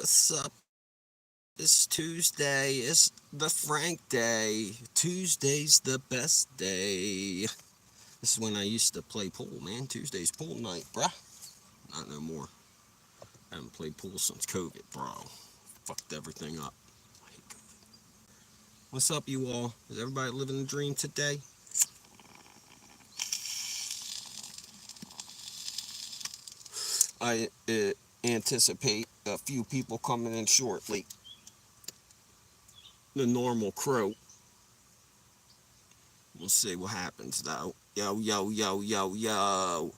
What's up? It's Tuesday. It's the Frank day. Tuesday's the best day. This is when I used to play pool, man. Tuesday's pool night, bruh. Not no more. I haven't played pool since COVID, bro. Fucked everything up. I hate COVID. What's up, you all? Is everybody living the dream today? I anticipate a few people coming in shortly. The normal crew. We'll see what happens, though. Yo, yo, yo, yo, yo.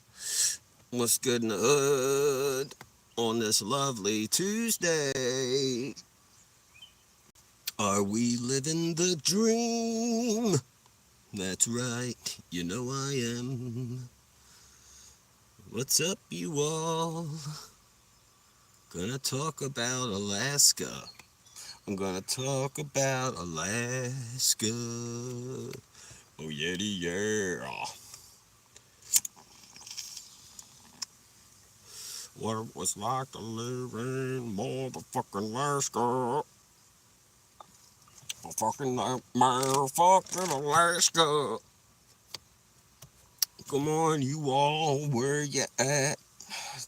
What's good in the hood on this lovely Tuesday? Are we living the dream? That's right, you know I am. What's up, you all? Gonna talk about Alaska. I'm gonna talk about Alaska. Oh, yeti, yeah. What it was like to live in motherfucking Alaska. Fucking motherfucking Alaska. Come on, you all, where you at?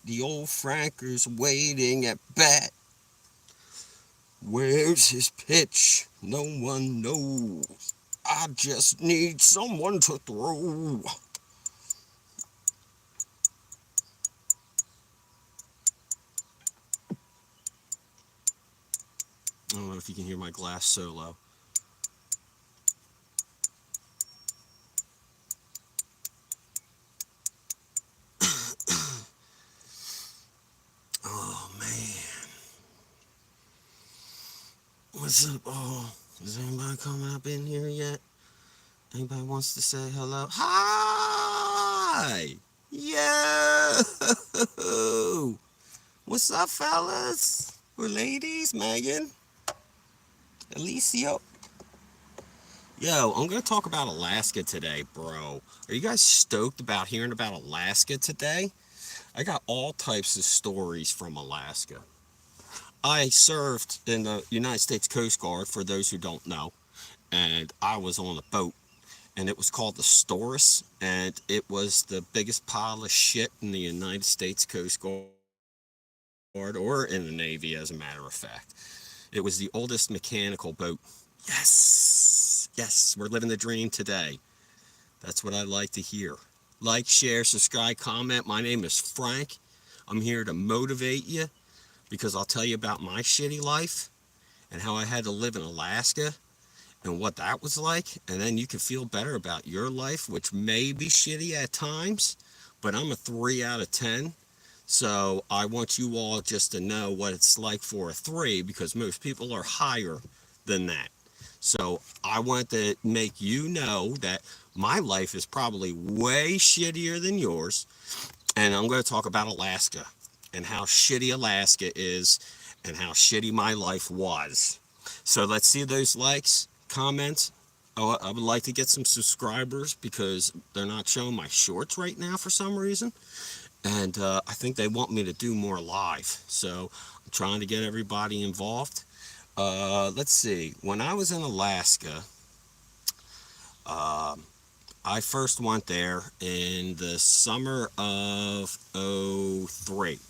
The old Franker's waiting at bat. Where's his pitch? No one knows. I just need someone to throw. I don't know if you can hear my glass solo. Oh, man. What's up, all? Is anybody coming up in here yet? Anybody wants to say hello? Hi! Yo! What's up, fellas? Or ladies? Megan? Alicia? Yo, I'm going to talk about Alaska today, bro. Are you guys stoked about hearing about Alaska today? I got all types of stories from Alaska. I served in the United States Coast Guard, for those who don't know, and I was on a boat, and it was called the Storus, and it was the biggest pile of shit in the United States Coast Guard, or in the Navy, as a matter of fact. It was the oldest mechanical boat. Yes, yes, we're living the dream today. That's what I like to hear. Like, share, subscribe, comment. My name is Frank. I'm here to motivate you because I'll tell you about my shitty life and how I had to live in Alaska and what that was like. And then you can feel better about your life, which may be shitty at times, but I'm a 3 out of 10. So I want you all just to know what it's like for a 3, because most people are higher than that. So I want to make you know that my life is probably way shittier than yours. And I'm going to talk about Alaska and how shitty Alaska is and how shitty my life was. So let's see those likes, comments. Oh, I would like to get some subscribers because they're not showing my shorts right now for some reason. And I think they want me to do more live. So I'm trying to get everybody involved. Let's see. When I was in Alaska, I first went there in the summer of '03.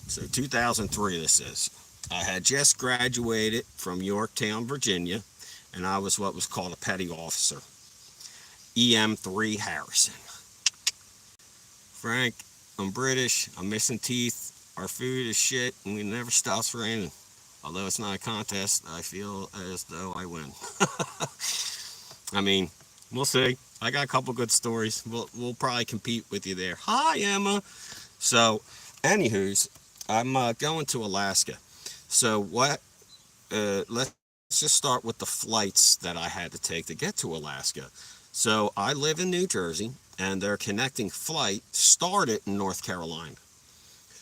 So 2003 this is. I had just graduated from Yorktown, Virginia, and I was what was called a petty officer. EM3 Harrison. Frank, I'm British, I'm missing teeth, our food is shit, and it never stops raining. Although it's not a contest, I feel as though I win. I mean, we'll see. I got a couple good stories. We'll probably compete with you there. Hi, Emma. So, anywho's, I'm going to Alaska. So what? Let's just start with the flights that I had to take to get to Alaska. So I live in New Jersey, and their connecting flight started in North Carolina.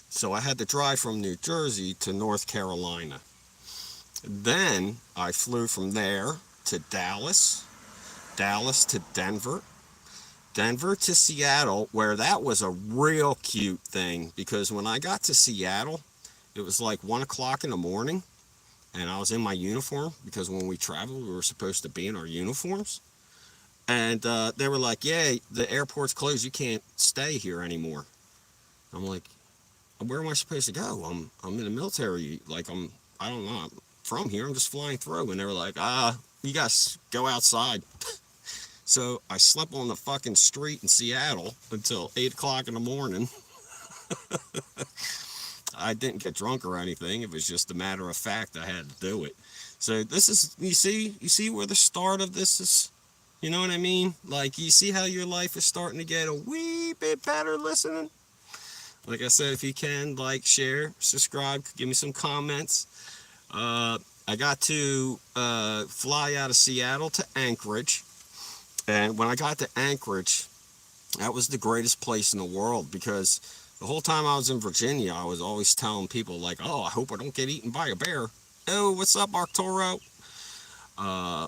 So I had to drive from New Jersey to North Carolina. Then I flew from there to Dallas, Dallas to Denver, Denver to Seattle, where that was a real cute thing because when I got to Seattle, It was like 1 o'clock in the morning, and I was in my uniform because when we traveled, we were supposed to be in our uniforms. And they were like, "Yeah, the airport's closed. You can't stay here anymore." I'm like, "Where am I supposed to go? I'm in the military. Like I don't know. I'm from here. I'm just flying through." And they were like, you guys go outside." So I slept on the fucking street in Seattle until 8 o'clock in the morning. I didn't get drunk or anything. It was just a matter of fact I had to do it. So this is, you see where the start of this is. You know what I mean? Like, you see how your life is starting to get a wee bit better listening? Like I said, if you can, like, share, subscribe, give me some comments. I got to fly out of Seattle to Anchorage. And when I got to Anchorage, that was the greatest place in the world because the whole time I was in Virginia, I was always telling people, like, "Oh, I hope I don't get eaten by a bear." "Oh, what's up, Arturo?" Uh,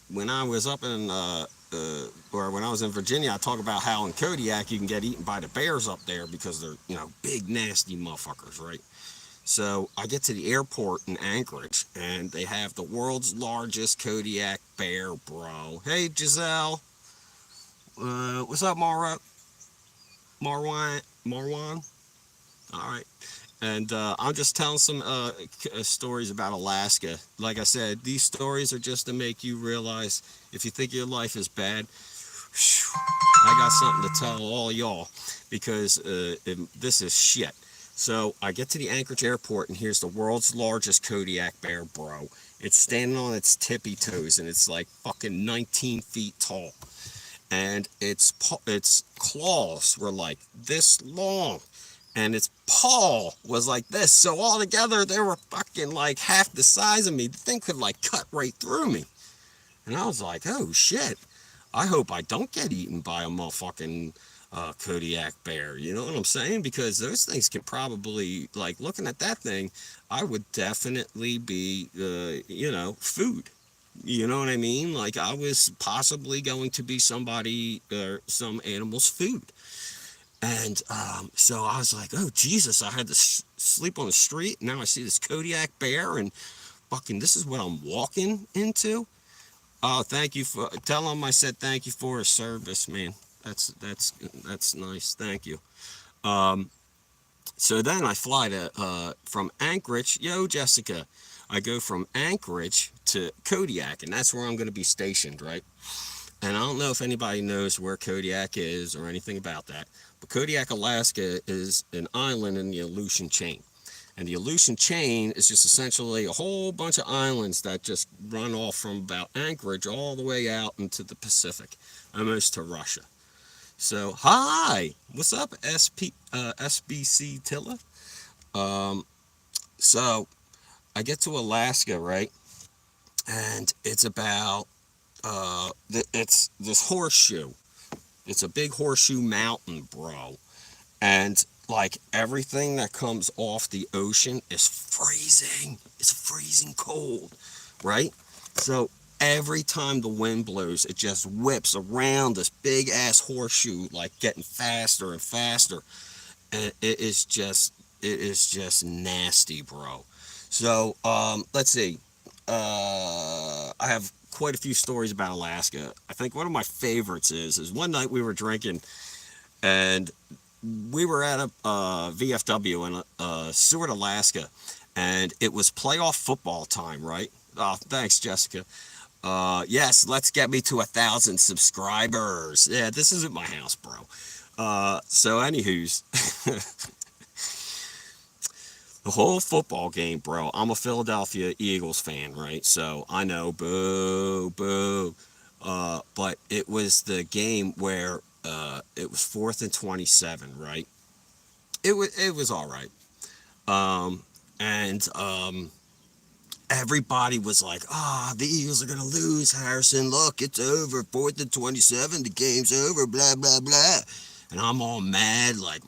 when I was up in or when I was in Virginia, I talk about how in Kodiak you can get eaten by the bears up there because they're, big nasty motherfuckers, right? So I get to the airport in Anchorage, and they have the world's largest Kodiak bear, bro. Hey, Giselle. What's up, Marwan? All right. And I'm just telling some stories about Alaska. Like I said, these stories are just to make you realize if you think your life is bad, I got something to tell all y'all because this is shit. So I get to the Anchorage airport, and here's the world's largest Kodiak bear, bro. It's standing on its tippy toes, and it's like fucking 19 feet tall. And its claws were like this long, and its paw was like this. So all together, they were fucking like half the size of me. The thing could like cut right through me. And I was like, "Oh shit. I hope I don't get eaten by a motherfucking Kodiak bear." You know what I'm saying? Because those things can probably, like, looking at that thing, I would definitely be, food. You know what I mean? Like, I was possibly going to be somebody or some animal's food. And so I was like, "Oh, Jesus, I had to sleep on the street. Now I see this Kodiak bear, and fucking, this is what I'm walking into." Oh, thank you for tell him I said thank you for his service, man. That's nice. Thank you. Um, so then I fly to from Anchorage. Yo, Jessica, I go from Anchorage to Kodiak, and that's where I'm going to be stationed, right? And I don't know if anybody knows where Kodiak is or anything about that, but Kodiak, Alaska, is an island in the Aleutian chain. And the Aleutian chain is just essentially a whole bunch of islands that just run off from about Anchorage all the way out into the Pacific, almost to Russia. So, hi, what's up, SBC Tilla? Um, so, I get to Alaska, right? And it's about, it's this horseshoe. It's a big horseshoe mountain, bro. And like everything that comes off the ocean is freezing. It's freezing cold, right? So every time the wind blows, it just whips around this big ass horseshoe, like getting faster and faster. And it is just nasty, bro. So let's see. I have quite a few stories about Alaska. I think one of my favorites is one night we were drinking, and we were at a VFW in Seward, Alaska, and it was playoff football time, right? Oh, thanks, Jessica. Yes, let's get me to 1,000 subscribers. Yeah, this isn't my house, bro. So, anywho's, the whole football game, bro. I'm a Philadelphia Eagles fan, right? So I know, boo, boo. But it was the game where it was 4th and 27, right? It was all right. And everybody was like, "Ah, the Eagles are gonna lose, Harrison. Look, it's over. 4th and 27. The game's over. Blah blah blah." And I'm all mad, like,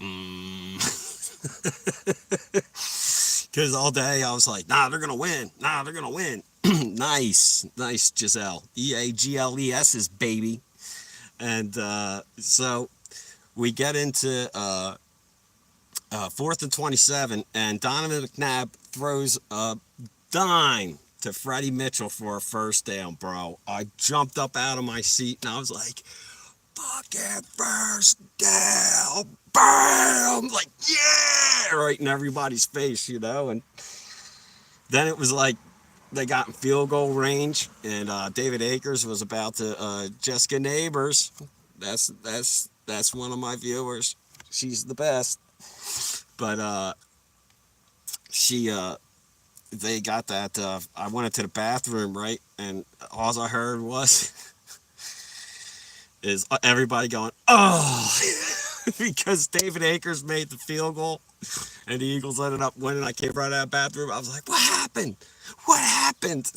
because all day I was like, "Nah, they're gonna win. Nah, they're gonna win." Nice, nice, Giselle. EAGLES's baby. And so we get into 4th and 27, and Donovan McNabb throws a dime to Freddie Mitchell for a first down, bro. I jumped up out of my seat and I was like, fucking first down, bam! Like, yeah! Right in everybody's face, And then it was like they got in field goal range, and David Akers was about to Jessica Neighbors. That's one of my viewers. She's the best. But she they got that. I went into the bathroom, right, and all I heard was is everybody going, oh, because David Akers made the field goal, and the Eagles ended up winning. I came right out of the bathroom. I was like, what happened? What happened?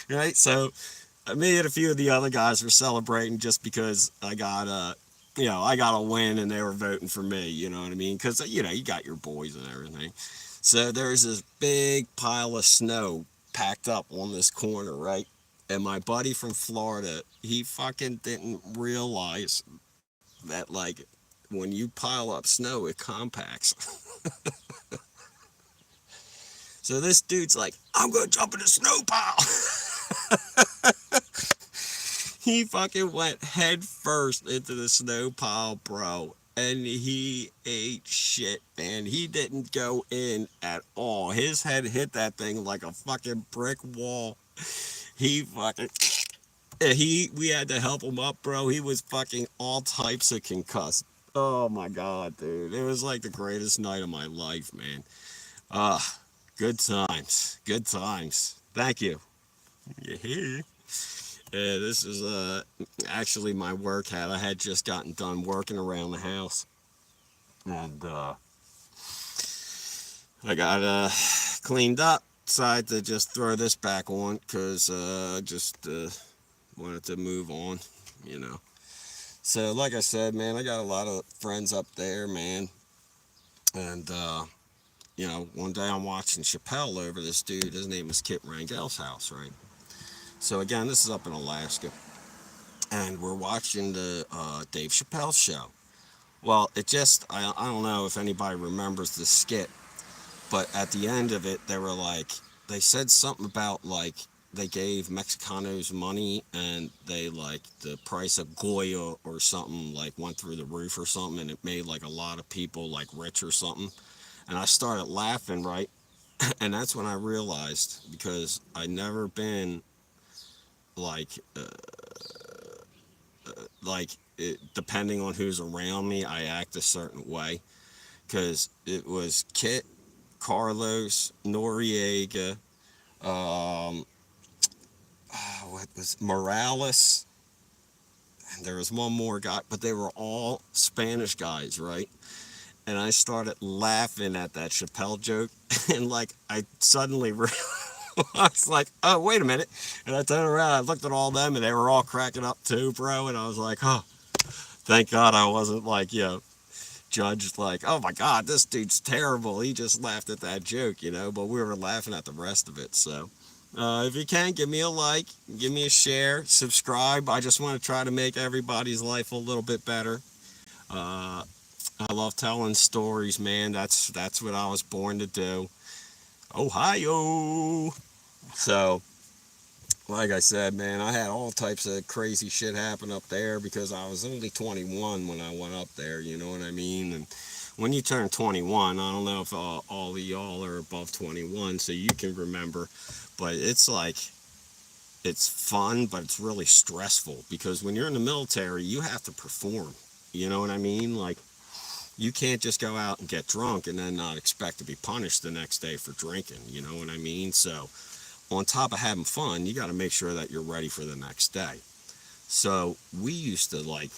Right. So me and a few of the other guys were celebrating just because I got I got a win and they were voting for me. You know what I mean? Because you got your boys and everything. So there's this big pile of snow packed up on this corner, right? And my buddy from Florida, he fucking didn't realize that, like, when you pile up snow, it compacts. So this dude's like, I'm gonna jump in the snow pile. He fucking went head first into the snow pile, bro. And he ate shit, man. He didn't go in at all. His head hit that thing like a fucking brick wall. He fucking we had to help him up, bro. He was fucking all types of concussed. Oh my god, dude. It was like the greatest night of my life, man. Ah, good times. Good times. Thank you. Yeah. This is actually my work hat. I had just gotten done working around the house, and I got cleaned up. Decided to just throw this back on because just wanted to move on, you know. So, like I said, man, I got a lot of friends up there, man, and one day I'm watching Chappelle over this dude. His name is Kit Rangel's house, right? So again, this is up in Alaska, and we're watching the Dave Chappelle show. Well, I don't know if anybody remembers the skit, but at the end of it, they said something about, like, they gave Mexicanos money and the price of Goya or something, like, went through the roof or something, and it made, like, a lot of people, like, rich or something. And I started laughing, right? And that's when I realized, because I never been, like, depending on who's around me, I act a certain way. Because it was Kit, Carlos, Noriega, um, what was Morales, and there was one more guy, but they were all Spanish guys, right? And I started laughing at that Chappelle joke, and like I suddenly realized, I was like, oh, wait a minute. And I turned around, I looked at all them, and they were all cracking up too, bro. And I was like, oh, thank God I wasn't like, judged like, oh my God, this dude's terrible. He just laughed at that joke, but we were laughing at the rest of it. So if you can, give me a like, give me a share, subscribe. I just want to try to make everybody's life a little bit better. Uh, I love telling stories, man. That's what I was born to do. Ohio. So, like I said, man, I had all types of crazy shit happen up there because I was only 21 when I went up there, you know what I mean? And when you turn 21, I don't know if all of y'all are above 21 so you can remember, but it's like, it's fun, but it's really stressful because when you're in the military, you have to perform. You know what I mean? Like, you can't just go out and get drunk and then not expect to be punished the next day for drinking. You know what I mean? So, on top of having fun, you got to make sure that you're ready for the next day. So we used to like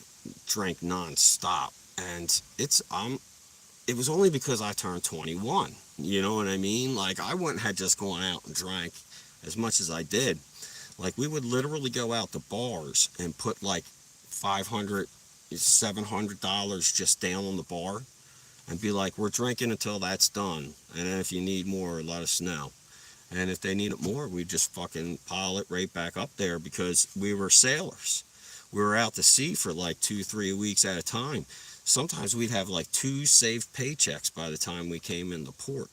drink nonstop, and it was only because I turned 21. You know what I mean? Like, I wouldn't have just gone out and drank as much as I did. Like, we would literally go out to bars and put like $500, $700 just down on the bar and be like, we're drinking until that's done, and then if you need more, let us know. And if they needed more, we'd just fucking pile it right back up there because we were sailors. We were out to sea for like 2, 3 weeks at a time. sometimes we'd have like two saved paychecks by the time we came into port.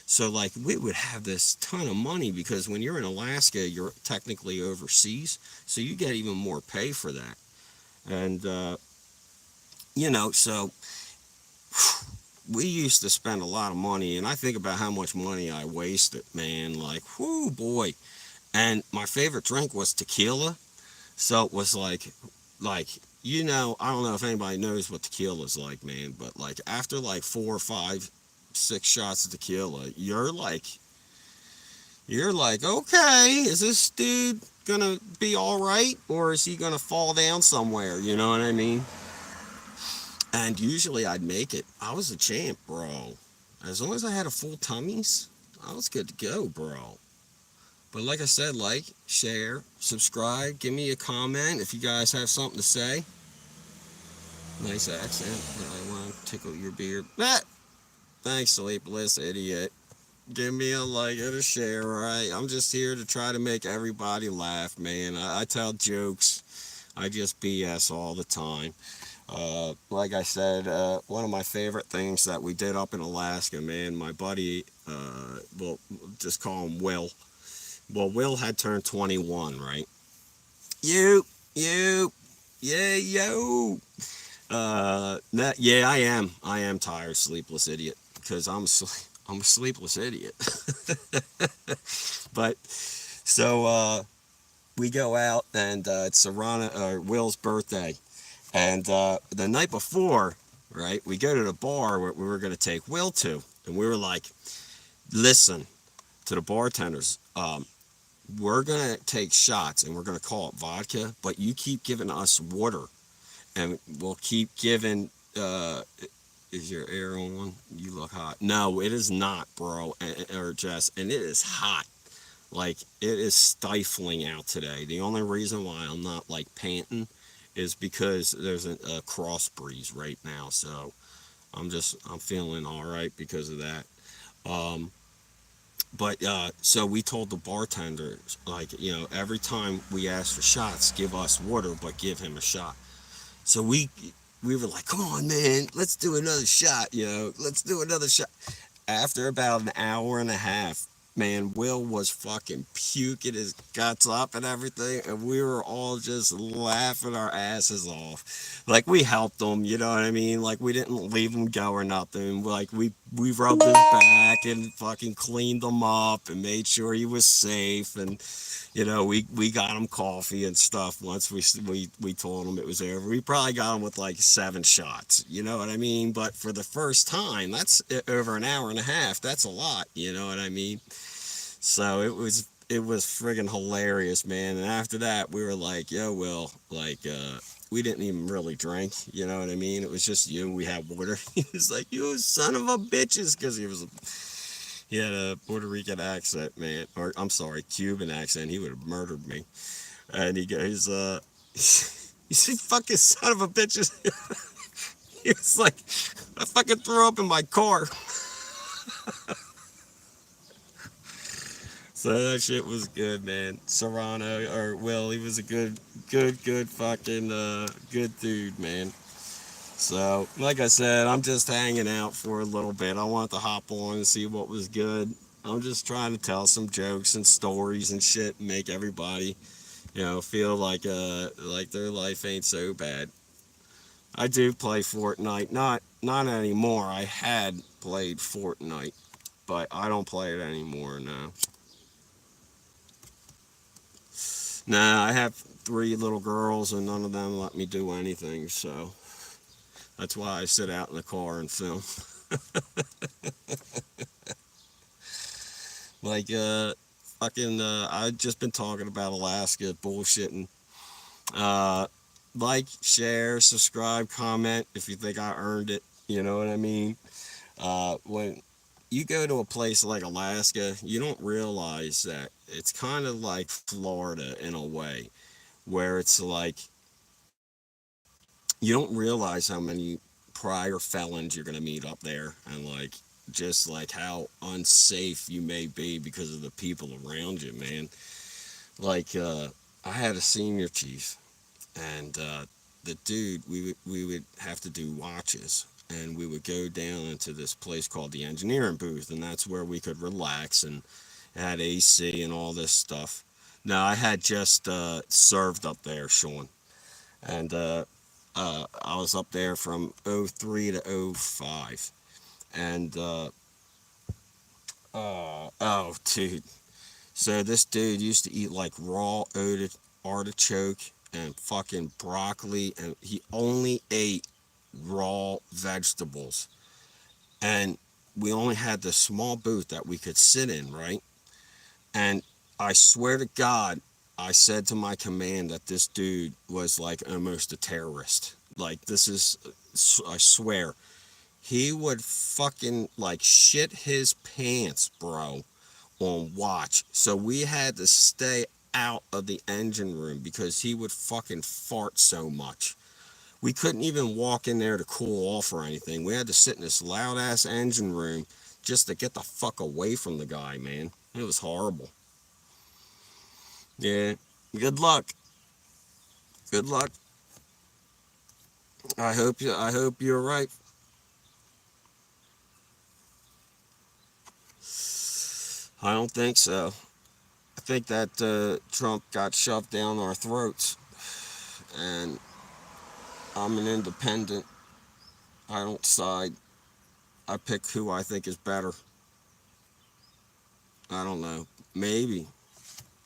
So like we would have this ton of money because when you're in Alaska, you're technically overseas, so you get even more pay for that. And so we used to spend a lot of money, and I think about how much money I wasted, man. Like, whoo, boy. And my favorite drink was tequila, so it was like I don't know if anybody knows what tequila is like, man, but like after like 4 or 5, 6 shots of tequila, you're like, okay, is this dude gonna be all right, or is he gonna fall down somewhere? You know what I mean? And usually I'd make it. I was a champ, bro. As long as I had a full tummies, I was good to go, bro. But like I said, like, share, subscribe, give me a comment if you guys have something to say. Nice accent. I want to tickle your beard. Ah, thanks, sleepless idiot. Give me a like and a share, alright? I'm just here to try to make everybody laugh, man. I tell jokes. I just BS all the time. Like I said, one of my favorite things that we did up in Alaska, man, my buddy, we'll just call him Will. Well, Will had turned 21, right? You, you, yeah, yo. Yeah, I am. I am tired, sleepless idiot, because I'm a sleepless idiot. But so we go out, and it's Will's birthday, and the night before, right, we go to the bar where we were going to take Will to, and we were like, listen to the bartenders. We're going to take shots, and we're going to call it vodka, but you keep giving us water, and we'll keep giving. Is your air on? You look hot. No, it is not, bro, or Jess, and it is hot. Like, it is stifling out today. The only reason why I'm not like panting is because there's a cross breeze right now. So I'm feeling all right because of that. Um, but so we told the bartender, like, every time we ask for shots, give us water, but give him a shot. So we were like, come on, man, let's do another shot. Let's do another shot. After about an hour and a half, man, Will was fucking puking his guts up and everything, and we were all just laughing our asses off. Like, we helped him, you know what I mean? Like, we didn't leave him go or nothing. Like, we rubbed his back and fucking cleaned him up and made sure he was safe, and we got him coffee and stuff once we told him it was over. We probably got him with like 7 shots, you know what I mean? But for the first time, that's over an hour and a half. That's a lot, you know what I mean? So it was friggin' hilarious, man. And after that, we were like, yo, Will, like, we didn't even really drink, you know what I mean? It was just you. We had water. He was like, you son of a bitches, because he had a Puerto Rican accent, man, or I'm sorry, Cuban accent. He would have murdered me. And he goes, you see, fucking son of a bitches. He was like, I fucking threw up in my car. So that shit was good, man. Serrano, or Will, he was a good fucking, good dude, man. So, like I said, I'm just hanging out for a little bit. I wanted to hop on and see what was good. I'm just trying to tell some jokes and stories and shit and make everybody, feel like their life ain't so bad. I do play Fortnite. Not anymore. I had played Fortnite, but I don't play it anymore now. Nah, I have 3 little girls and none of them let me do anything, so that's why I sit out in the car and film. Like, fucking, I've just been talking about Alaska, bullshitting. Uh, like, share, subscribe, comment if you think I earned it. You know what I mean? When you go to a place like Alaska, you don't realize that it's kind of like Florida in a way, where it's like you don't realize how many prior felons you're gonna meet up there, and like just like how unsafe you may be because of the people around you, man. Like, I had a senior chief, and the dude, we would have to do watches, and we would go down into this place called the engineering booth, and that's where we could relax, and it had AC and all this stuff. Now I had just served up there, Sean, and I was up there from '03 to '05, and oh, dude. So this dude used to eat like raw artichoke and fucking broccoli, and he only ate raw vegetables. And we only had this small booth that we could sit in, right? And I swear to God, I said to my command that this dude was like almost a terrorist. Like, this is, I swear, he would fucking like shit his pants, bro, on watch. So we had to stay out of the engine room because he would fucking fart so much. We couldn't even walk in there to cool off or anything. We had to sit in this loud ass engine room just to get the fuck away from the guy, man. It was horrible. Yeah. Good luck. Good luck. I hope you're right. I don't think so. I think that Trump got shoved down our throats, and I'm an independent. I don't side. I pick who I think is better. I don't know. Maybe.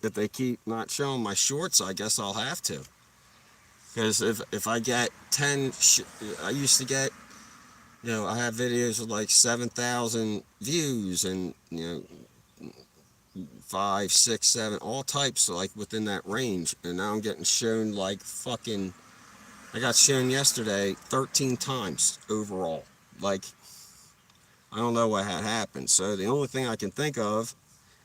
If they keep not showing my shorts, I guess I'll have to. Because if I get 10, I used to get, I have videos with like 7,000 views, and, 5, 6, 7, all types, like within that range. And now I'm getting shown like fucking, I got shown yesterday 13 times overall. Like, I don't know what had happened. So the only thing I can think of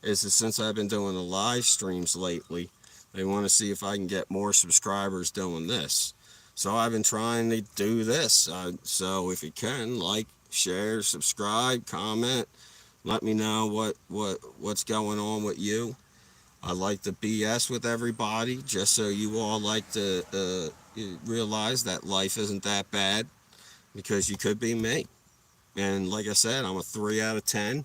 is that since I've been doing the live streams lately, they want to see if I can get more subscribers doing this. So I've been trying to do this. So if you can, like, share, subscribe, comment, let me know what's going on with you. I like to BS with everybody, just so you all like to realize that life isn't that bad, because you could be me. And like I said, I'm a 3 out of 10.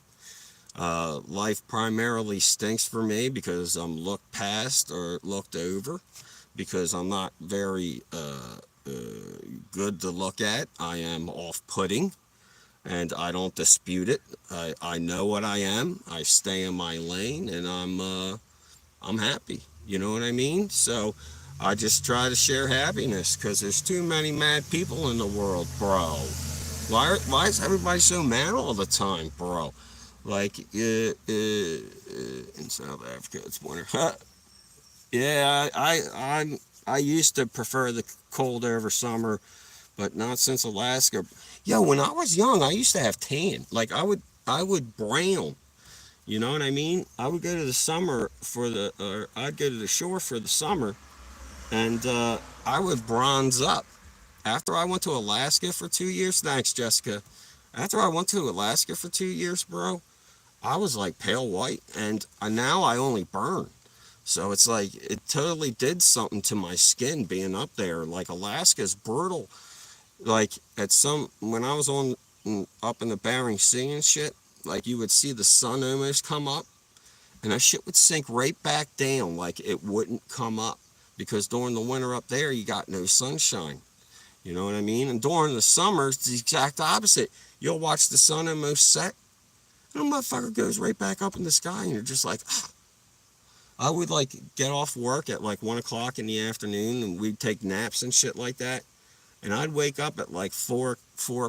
Life primarily stinks for me because I'm looked past or looked over, because I'm not very good to look at. I am off-putting, and I don't dispute it. I know what I am. I stay in my lane, and I'm happy. You know what I mean? So I just try to share happiness, because there's too many mad people in the world, bro. Why is everybody so mad all the time, bro? Like, in South Africa, it's winter. Yeah, I used to prefer the cold over summer, but not since Alaska. Yo, when I was young, I used to have tan. Like, I would brown. You know what I mean? I would go to the summer or I'd go to the shore for the summer, and I would bronze up. After I went to Alaska for 2 years, thanks, Jessica. After I went to Alaska for 2 years, bro, I was like pale white, and now I only burn. So it's like it totally did something to my skin being up there. Like, Alaska's brutal. Like, when I was up in the Bering Sea and shit, like, you would see the sun almost come up, and that shit would sink right back down. Like, it wouldn't come up, because during the winter up there, you got no sunshine. You know what I mean? And during the summer, it's the exact opposite. You'll watch the sun almost set, and the motherfucker goes right back up in the sky, and you're just like, ah. I would like get off work at like 1 o'clock in the afternoon, and we'd take naps and shit like that. And I'd wake up at like 4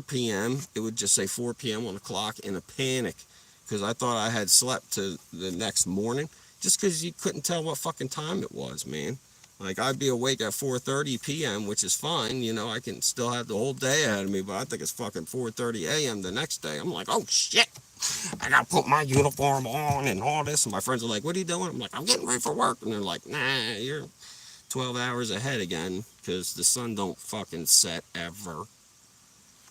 p.m. It would just say 4 p.m. on the clock, in a panic, because I thought I had slept to the next morning, just because you couldn't tell what fucking time it was, man. Like, I'd be awake at 4:30 p.m., which is fine. I can still have the whole day ahead of me, but I think it's fucking 4:30 a.m. the next day. I'm like, oh shit, I gotta put my uniform on and all this. And my friends are like, what are you doing? I'm like, I'm getting ready for work. And they're like, nah, you're 12 hours ahead again, because the sun don't fucking set ever.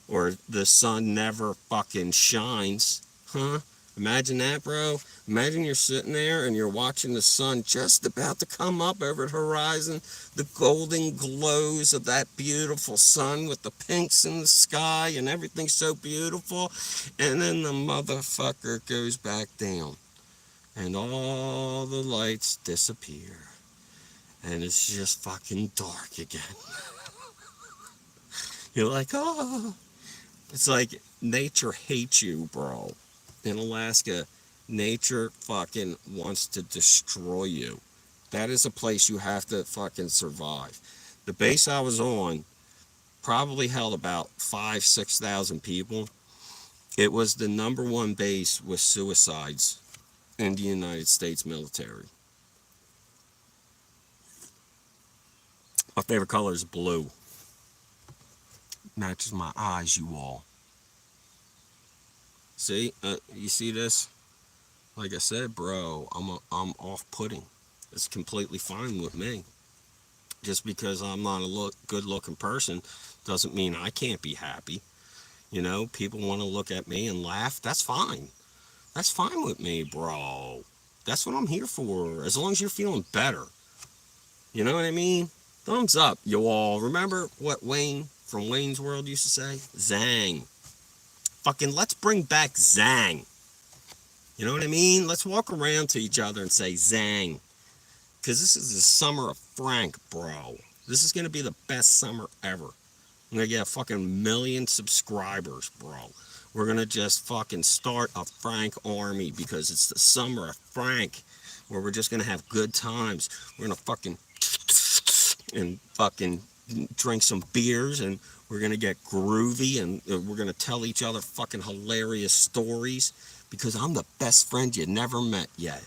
Or the sun never fucking shines. Huh? Imagine that, bro. Imagine you're sitting there and you're watching the sun just about to come up over the horizon, the golden glows of that beautiful sun with the pinks in the sky and everything so beautiful, and then the motherfucker goes back down and all the lights disappear and it's just fucking dark again. You're like, oh. It's like nature hates you, bro. In Alaska, nature fucking wants to destroy you. That is a place you have to fucking survive. The base I was on probably held about 6,000 people. It was the number one base with suicides in the United States military. My favorite color is blue. Matches my eyes, you all. See? You see this? Like I said, bro, I'm off-putting. It's completely fine with me. Just because I'm not a good-looking person doesn't mean I can't be happy. You know, people want to look at me and laugh. That's fine. That's fine with me, bro. That's what I'm here for. As long as you're feeling better. You know what I mean? Thumbs up, you all. Remember what Wayne from Wayne's World used to say? Zang. Fucking let's bring back Zang. You know what I mean? Let's walk around to each other and say Zang. Because this is the summer of Frank, bro. This is going to be the best summer ever. I'm going to get a fucking million subscribers, bro. We're going to just fucking start a Frank army because it's the summer of Frank where we're just going to have good times. We're going to fucking drink some beers and we're going to get groovy and we're going to tell each other fucking hilarious stories because I'm the best friend you never met yet.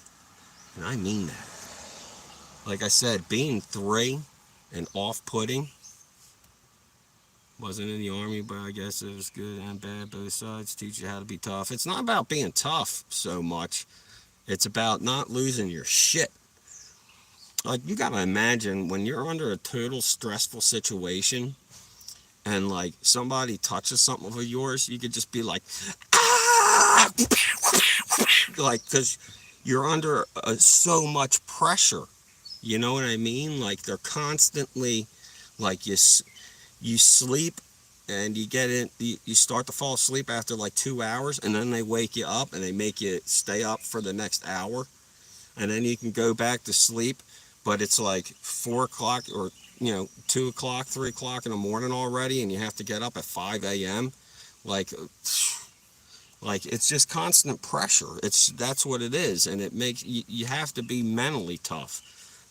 And I mean that. Like I said, being 3 and off-putting, wasn't in the army, but I guess it was good and bad, both sides. Teach you how to be tough. It's not about being tough so much. It's about not losing your shit. Like, you gotta imagine when you're under a total stressful situation and, like, somebody touches something of yours, you could just be like, ah! Like, because you're under so much pressure. You know what I mean? Like, they're constantly, like, you sleep and you start to fall asleep after like 2 hours and then they wake you up and they make you stay up for the next hour and then you can go back to sleep, but it's like 4 o'clock or 2 o'clock 3 o'clock in the morning already and you have to get up at 5 a.m. like it's just constant pressure. That's what it is, and it makes you have to be mentally tough.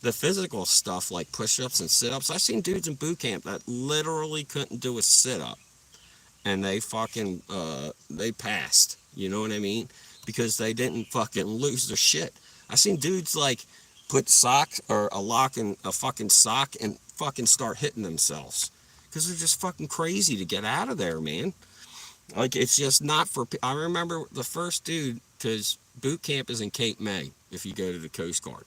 The physical stuff like push-ups and sit-ups, I've seen dudes in boot camp that literally couldn't do a sit-up and they fucking they passed, you know what I mean, because they didn't fucking lose their shit. I've seen dudes like put socks or a lock in a fucking sock and fucking start hitting themselves because they're just fucking crazy to get out of there, man. Like, it's just not for... I remember the first dude, because boot camp is in Cape May if you go to the Coast Guard.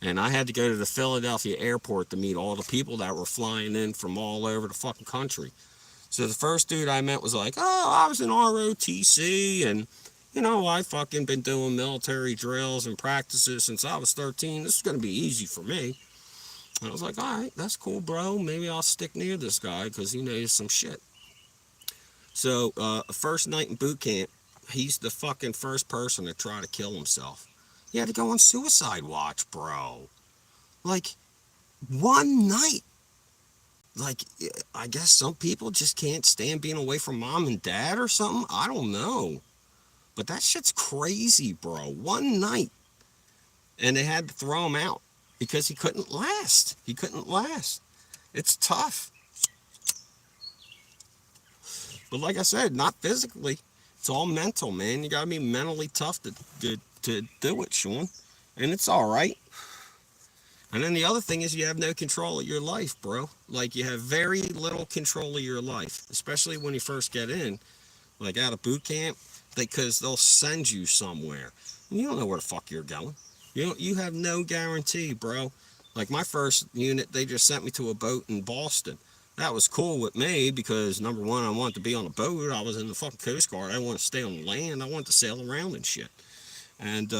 And I had to go to the Philadelphia airport to meet all the people that were flying in from all over the fucking country. So the first dude I met was like, oh, I was in ROTC and, I fucking been doing military drills and practices since I was 13. This is going to be easy for me. And I was like, all right, that's cool, bro. Maybe I'll stick near this guy because he knows some shit. So, first night in boot camp, he's the fucking first person to try to kill himself. He had to go on suicide watch, bro. Like, one night. Like, I guess some people just can't stand being away from mom and dad or something. I don't know. But that shit's crazy, bro. One night. And they had to throw him out because he couldn't last. He couldn't last. It's tough. But like I said, not physically. It's all mental, man. You gotta be mentally tough to do it, Sean. And it's all right. And then the other thing is you have no control of your life, bro. Like, you have very little control of your life, especially when you first get in, like out of boot camp, because they'll send you somewhere. And you don't know where the fuck you're going. You have no guarantee, bro. Like, my first unit, they just sent me to a boat in Boston. That was cool with me because number one, I wanted to be on a boat. I was in the fucking Coast Guard. I didn't want to stay on the land. I wanted to sail around and shit. And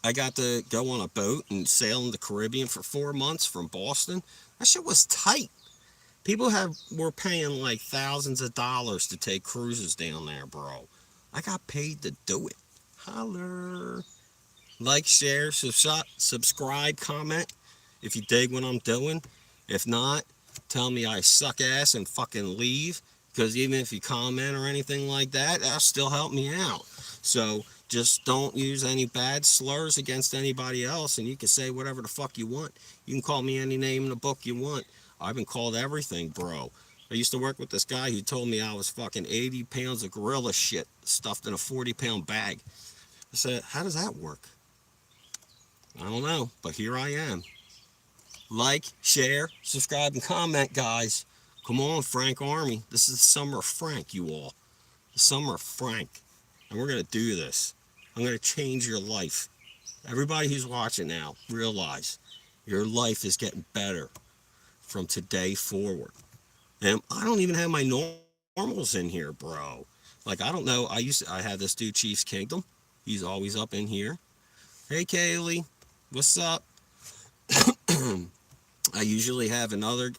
I got to go on a boat and sail in the Caribbean for 4 months from Boston. That shit was tight. People were paying like thousands of dollars to take cruises down there, bro. I got paid to do it. Holler. Like, share, subscribe, comment if you dig what I'm doing. If not, tell me I suck ass and fucking leave. Because even if you comment or anything like that, that'll still help me out. So just don't use any bad slurs against anybody else, and you can say whatever the fuck you want. You can call me any name in the book you want. I've been called everything, bro. I used to work with this guy who told me I was fucking 80 pounds of gorilla shit stuffed in a 40-pound bag. I said, how does that work? I don't know, but here I am. Like, share, subscribe, and comment, guys. Come on, Frank Army. This is the summer of Frank, you all. The summer of Frank. And we're going to do this. I'm going to change your life. Everybody who's watching now, realize your life is getting better from today forward. And I don't even have my normals in here, bro. Like, I don't know. I had this dude, Chiefs Kingdom. He's always up in here. Hey, Kaylee. What's up? I usually have another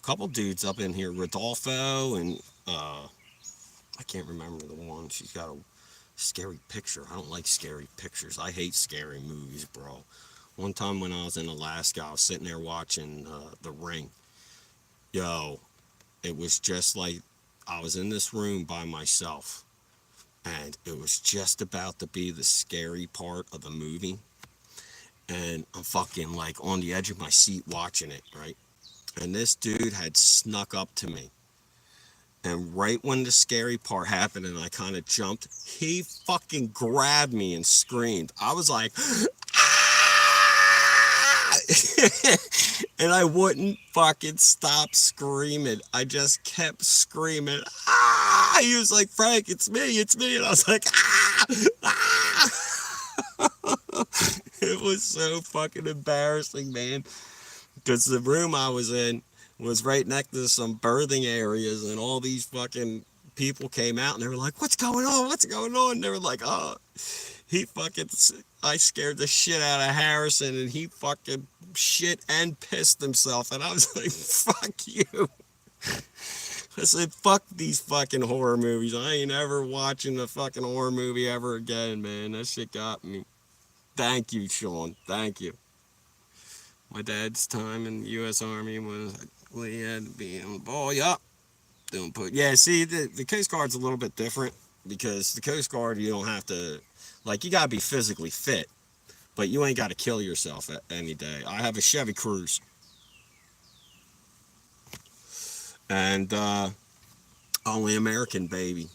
couple dudes up in here, Rodolfo and I can't remember the one. She's got a scary picture. I don't like scary pictures. I hate scary movies, bro. One time when I was in Alaska, I was sitting there watching The Ring. Yo, it was just like I was in this room by myself, and it was just about to be the scary part of the movie. And I'm fucking like on the edge of my seat watching it, right? And this dude had snuck up to me. And right when the scary part happened and I kind of jumped, he fucking grabbed me and screamed. I was like, ah! And I wouldn't fucking stop screaming. I just kept screaming. Ah! He was like, Frank, it's me, it's me. And I was like, ah! Ah! It was so fucking embarrassing, man. Because the room I was in was right next to some birthing areas, and all these fucking people came out and they were like, what's going on? What's going on? And they were like, oh, I scared the shit out of Harrison, and he fucking shit and pissed himself. And I was like, fuck you. I said, fuck these fucking horror movies. I ain't ever watching a fucking horror movie ever again, man. That shit got me. Thank you, Sean. Thank you. My dad's time in the U.S. Army was we had to be on the ball. Yup. Don't put. Yeah, see, the Coast Guard's a little bit different because the Coast Guard, you don't have to, like, you got to be physically fit, but you ain't got to kill yourself any day. I have a Chevy Cruze. And only American, baby.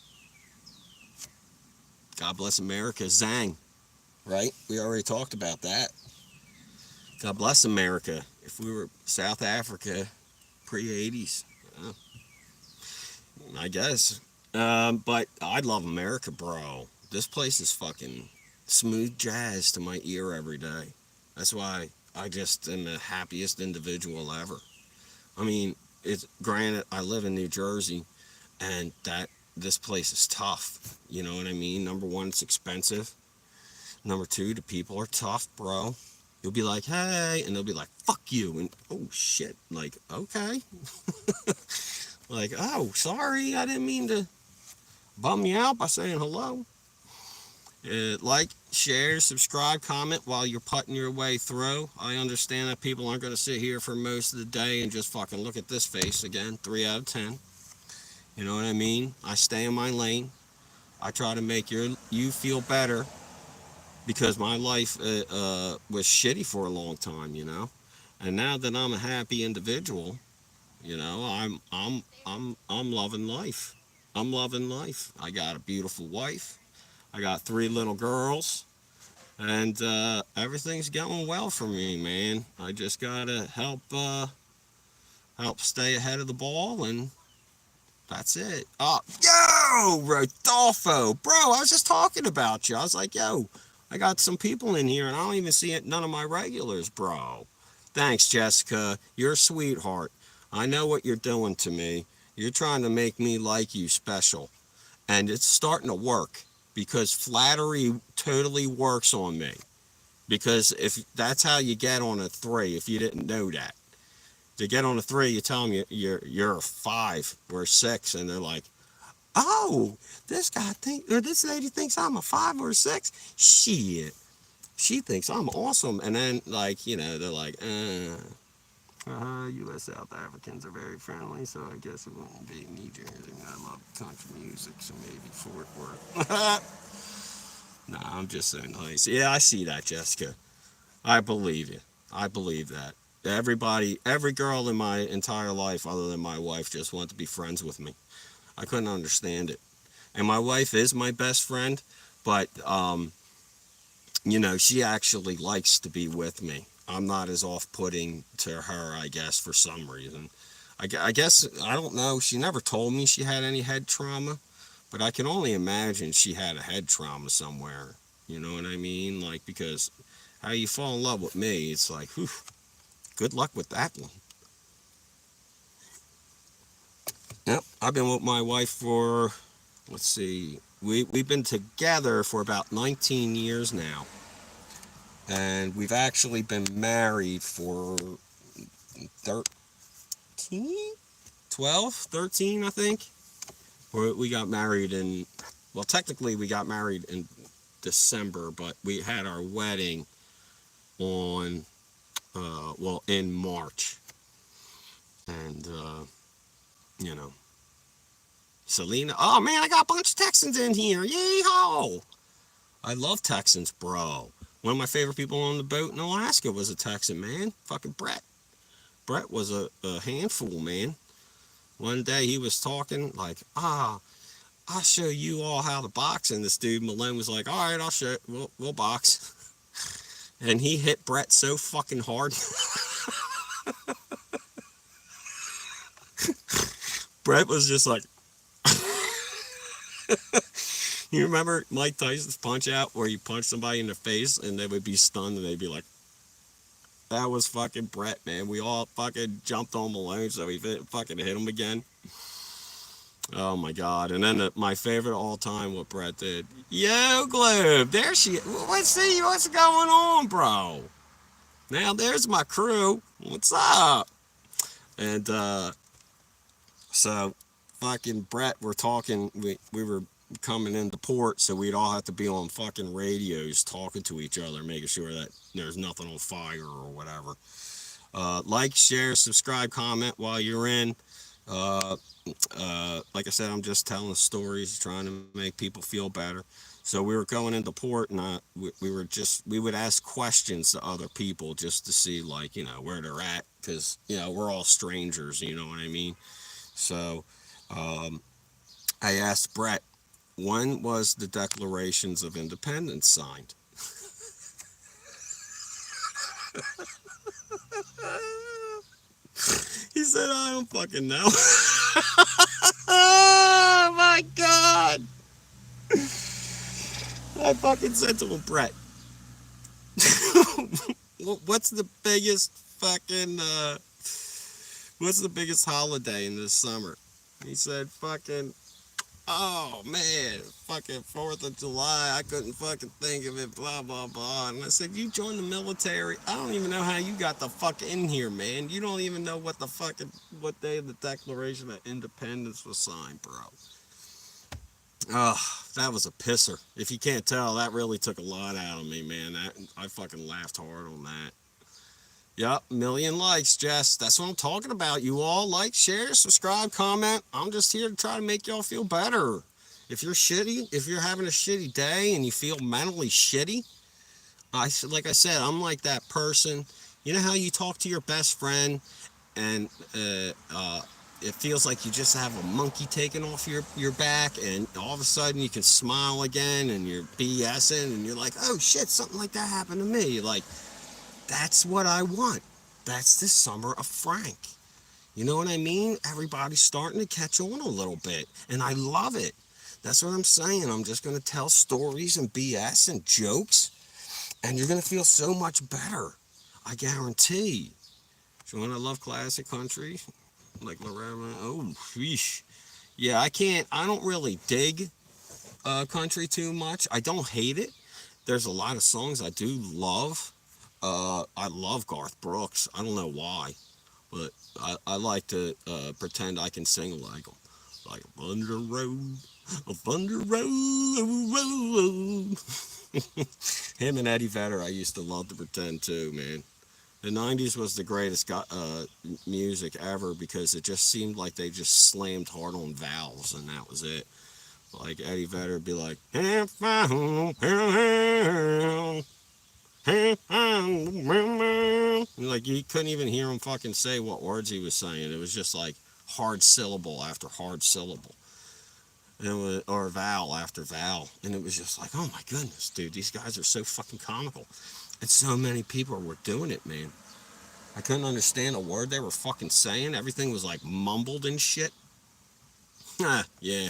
God bless America. Zang. Right? We already talked about that. God bless America. If we were South Africa pre-80s, I guess. But I love America, bro. This place is fucking smooth jazz to my ear every day. That's why I just am the happiest individual ever. I mean, it's granted I live in New Jersey, and this place is tough. You know what I mean? Number one, it's expensive. Number two, the people are tough, bro. You'll be like, hey, and they'll be like, fuck you, and oh shit, like, okay. Like, oh, sorry, I didn't mean to bum you out by saying hello. Like, share, subscribe, comment while you're putting your way through. I understand that people aren't going to sit here for most of the day and just fucking look at this face again. 3 out of 10. You know what I mean? I stay in my lane. I try to make you feel better because my life was shitty for a long time, you know. And now that I'm a happy individual, you know, I'm loving life. I'm loving life. I got a beautiful wife. I got 3 little girls, and everything's going well for me, man. I just gotta help stay ahead of the ball, and that's it. Oh, yo, Rodolfo, bro, I was just talking about you. I was like, yo, I got some people in here, and I don't even see it. None of my regulars, bro. Thanks, Jessica. You're a sweetheart. I know what you're doing to me. You're trying to make me like you special. And it's starting to work because flattery totally works on me. Because if that's how you get on a three, if you didn't know that, to get on a three, you tell them you're a five or a six, and they're like, "Oh, this guy think or this lady thinks I'm a five or a six. Shit, she thinks I'm awesome." And then they're like, U.S. South Africans are very friendly, so I guess it wouldn't be New Jersey. I love country music, so maybe Fort Worth. Nah, I'm just so nice. Yeah, I see that, Jessica. I believe you. I believe that. Everybody, every girl in my entire life, other than my wife, just wanted to be friends with me. I couldn't understand it. And my wife is my best friend, but she actually likes to be with me. I'm not as off-putting to her, I guess, for some reason. I guess, I don't know. She never told me she had any head trauma, but I can only imagine she had a head trauma somewhere. You know what I mean? Like, because how you fall in love with me, it's like, whew, good luck with that one. Yep, I've been with my wife for, let's see, we've been together for about 19 years now. And we've actually been married for 13, 12, 13, I think. We got married in, well, technically we got married in December, but we had our wedding on, in March. And, you know, Selena, oh man, I got a bunch of Texans in here. Yee-haw! I love Texans, bro. One of my favorite people on the boat in Alaska was a Texan, man. Fucking Brett. Brett was a handful, man. One day he was talking like, I'll show you all how to box. And this dude, Malone, was like, all right, I'll show you. We'll box. And he hit Brett so fucking hard. Brett was just like, you remember Mike Tyson's punch out where you punch somebody in the face and they would be stunned and they'd be like, that was fucking Brett, man. We all fucking jumped on Malone, so he fucking hit him again. Oh my god! And then my favorite all time, what Brett did. Yo, Globe, there she. Let's see what's going on, bro. Now there's my crew. What's up? And so, fucking Brett, we're talking. We were coming into port, so we'd all have to be on fucking radios talking to each other, making sure that there's nothing on fire or whatever. Like, share, subscribe, comment while you're in. Uh, like I said, I'm just telling stories, trying to make people feel better. So we were going into port, and we would ask questions to other people just to see, like, where they're at, because we're all strangers, you know what I mean. So I asked Brett, when was the Declarations of Independence signed? He said, I don't fucking know. Oh my god! I fucking said to him, Brett, what's the biggest fucking, what's the biggest holiday in this summer? He said, fucking, oh man, fucking 4th of July, I couldn't fucking think of it, blah, blah, blah. And I said, you joined the military? I don't even know how you got the fuck in here, man. You don't even know what what day the Declaration of Independence was signed, bro. Oh, that was a pisser. If you can't tell, that really took a lot out of me, man. I fucking laughed hard on that. Yep, million likes, Jess. That's what I'm talking about. You all like, share, subscribe, comment. I'm just here to try to make y'all feel better. If you're shitty, if you're having a shitty day and you feel mentally shitty, like I said, I'm like that person. You know how you talk to your best friend and it feels like you just have a monkey taken off your back, and all of a sudden you can smile again and you're BSing and you're like, oh shit, something like that happened to me. Like, that's what I want. That's the summer of Frank. You know what I mean? Everybody's starting to catch on a little bit, and I love it. That's what I'm saying. I'm just going to tell stories and BS and jokes, and you're going to feel so much better. I guarantee. So when I love classic country, Like Loretta. Oh, sheesh. Yeah, I don't really dig country too much. I don't hate it. There's a lot of songs I do love. I love Garth Brooks. I don't know why, but I like to pretend I can sing like him. Like a thunder road, a thunder road. Him and Eddie Vedder, I used to love to pretend too, man. The 90s was the greatest music ever because it just seemed like they just slammed hard on vowels and that was it. Like Eddie Vedder would be like, like you couldn't even hear him fucking say what words he was saying. It was just like hard syllable after hard syllable. And it was, or vowel after vowel. And it was just like, oh my goodness, dude, these guys are so fucking comical. And so many people were doing it, man. I couldn't understand a word they were fucking saying. Everything was like mumbled and shit. Yeah. Yeah,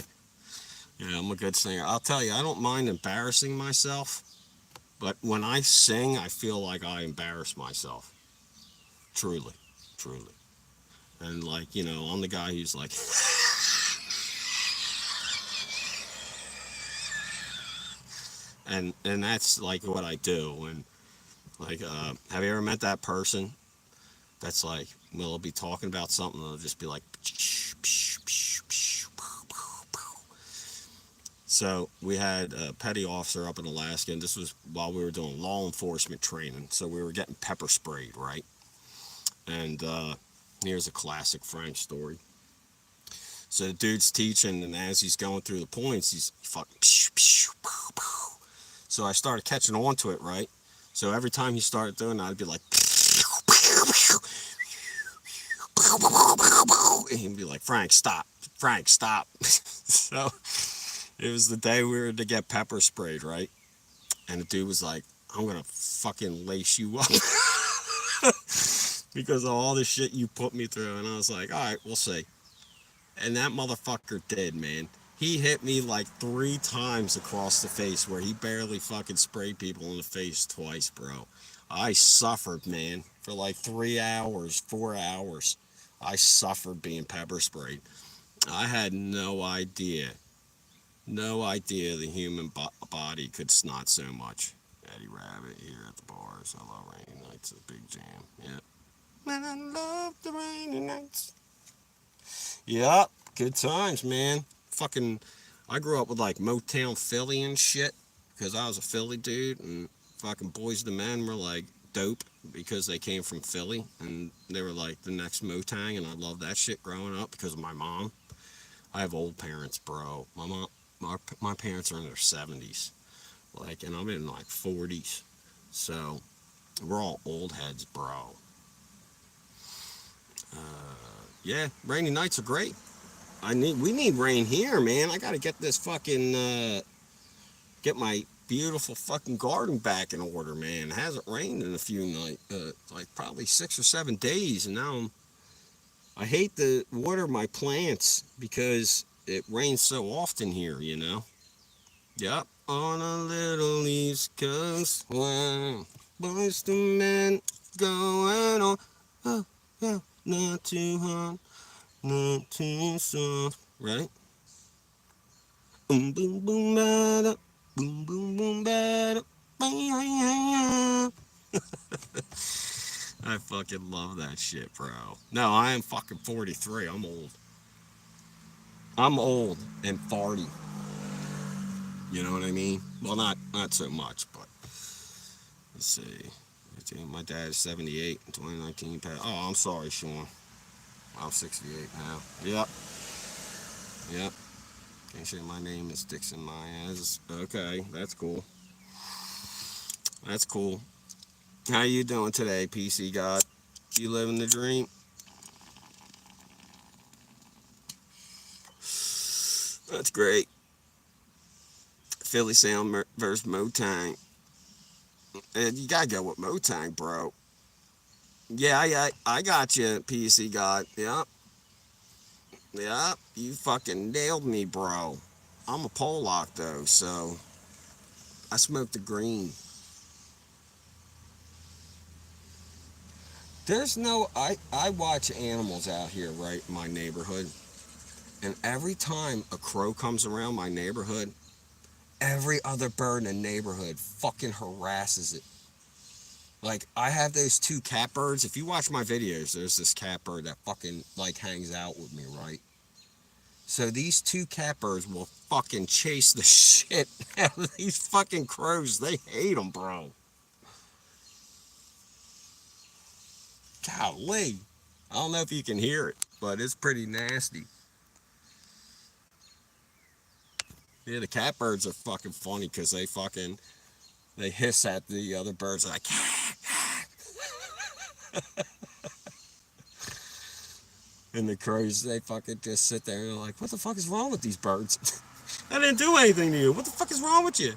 I'm a good singer. I'll tell you, I don't mind embarrassing myself, but when I sing, I feel like I embarrass myself. Truly. Truly. And like, I'm the guy who's like, and that's like what I do. And like, have you ever met that person that's like, we'll be talking about something, and they'll just be like, so we had a petty officer up in Alaska, and this was while we were doing law enforcement training. So we were getting pepper sprayed, right? And here's a classic Frank story. So the dude's teaching, and as he's going through the points, he's fucking. So I started catching on to it, right? So every time he started doing that, I'd be like, and he'd be like, Frank, stop. Frank, stop. So it was the day we were to get pepper sprayed, right? And the dude was like, I'm going to fucking lace you up because of all the shit you put me through. And I was like, all right, we'll see. And that motherfucker did, man. He hit me like 3 times across the face where he barely fucking sprayed people in the face twice, bro. I suffered, man, for like 3 hours, 4 hours. I suffered being pepper sprayed. I had no idea the human body could snot so much. Eddie Rabbit here at the bars. I love rainy nights. A big jam. Yep. Man, I love the rainy nights. Yep. Good times, man. Fucking, I grew up with like Motown Philly and shit because I was a Philly dude, and fucking Boys the Men were like dope because they came from Philly and they were like the next Motown, and I loved that shit growing up because of my mom. I have old parents, bro. My parents are in their 70s, like, and I'm in like 40s, so we're all old heads, bro. Yeah, rainy nights are great. We need rain here, man. I gotta get this fucking get my beautiful fucking garden back in order, man. It hasn't rained in a few nights, like probably 6 or 7 days, and I hate to water my plants because it rains so often here. Yep. On a little East Coast, when boys to men going on. Oh, yeah, not too hard, not too soft, right? Boom, boom, boom, bada, boom, boom, boom, bada, I fucking love that shit, bro. No, I am fucking 43. I'm old. I'm old and farty. You know what I mean? Well, not so much, but let's see. My dad is 78 in 2019. Oh, I'm sorry, Sean. I'm 68 now. Yep. Yep. Can't say my name is Dixon Myers. Okay, that's cool. That's cool. How you doing today, PC God? You living the dream? That's great. Philly Sound versus Motang. And you gotta go with Motang, bro. Yeah, I got you, PC God. Yep. Yep. You fucking nailed me, bro. I'm a Pollock though, so I smoke the green. There's no, I watch animals out here, right, in my neighborhood. And every time a crow comes around my neighborhood, every other bird in the neighborhood fucking harasses it. Like, I have those two catbirds. If you watch my videos, there's this catbird that fucking, like, hangs out with me, right? So these two catbirds will fucking chase the shit out of these fucking crows. They hate them, bro. Golly. I don't know if you can hear it, but it's pretty nasty. Yeah, the catbirds are fucking funny because they hiss at the other birds like, and the crows, they fucking just sit there and they're like, what the fuck is wrong with these birds? I didn't do anything to you. What the fuck is wrong with you?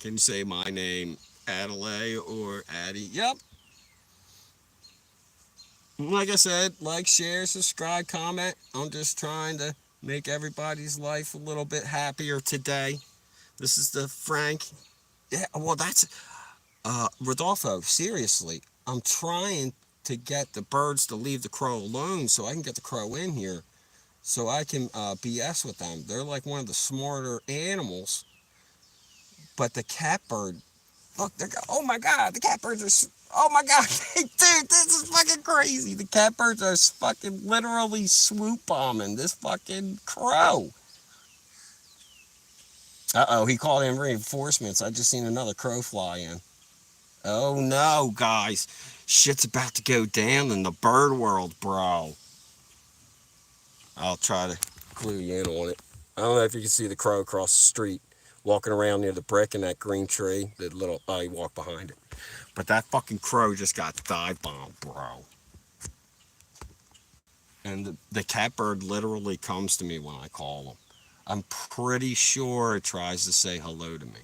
Can you say my name, Adelaide or Addie? Yep. Like I said, like, share, subscribe, comment. I'm just trying to make everybody's life a little bit happier today. This is the Frank. Yeah, well, that's Rodolfo. Seriously, I'm trying to get the birds to leave the crow alone so I can get the crow in here so I can BS with them. They're like one of the smarter animals, but the catbird, look, oh my god, the catbirds are, oh my god, dude, this is fucking crazy. The catbirds are fucking literally swoop bombing this fucking crow. Uh-oh, he called in reinforcements. I just seen another crow fly in. Oh no, guys. Shit's about to go down in the bird world, bro. I'll try to clue you in on it. I don't know if you can see the crow across the street walking around near the brick and that green tree. The little, he walked behind it. But that fucking crow just got dive bombed, bro. And the catbird literally comes to me when I call him. I'm pretty sure it tries to say hello to me.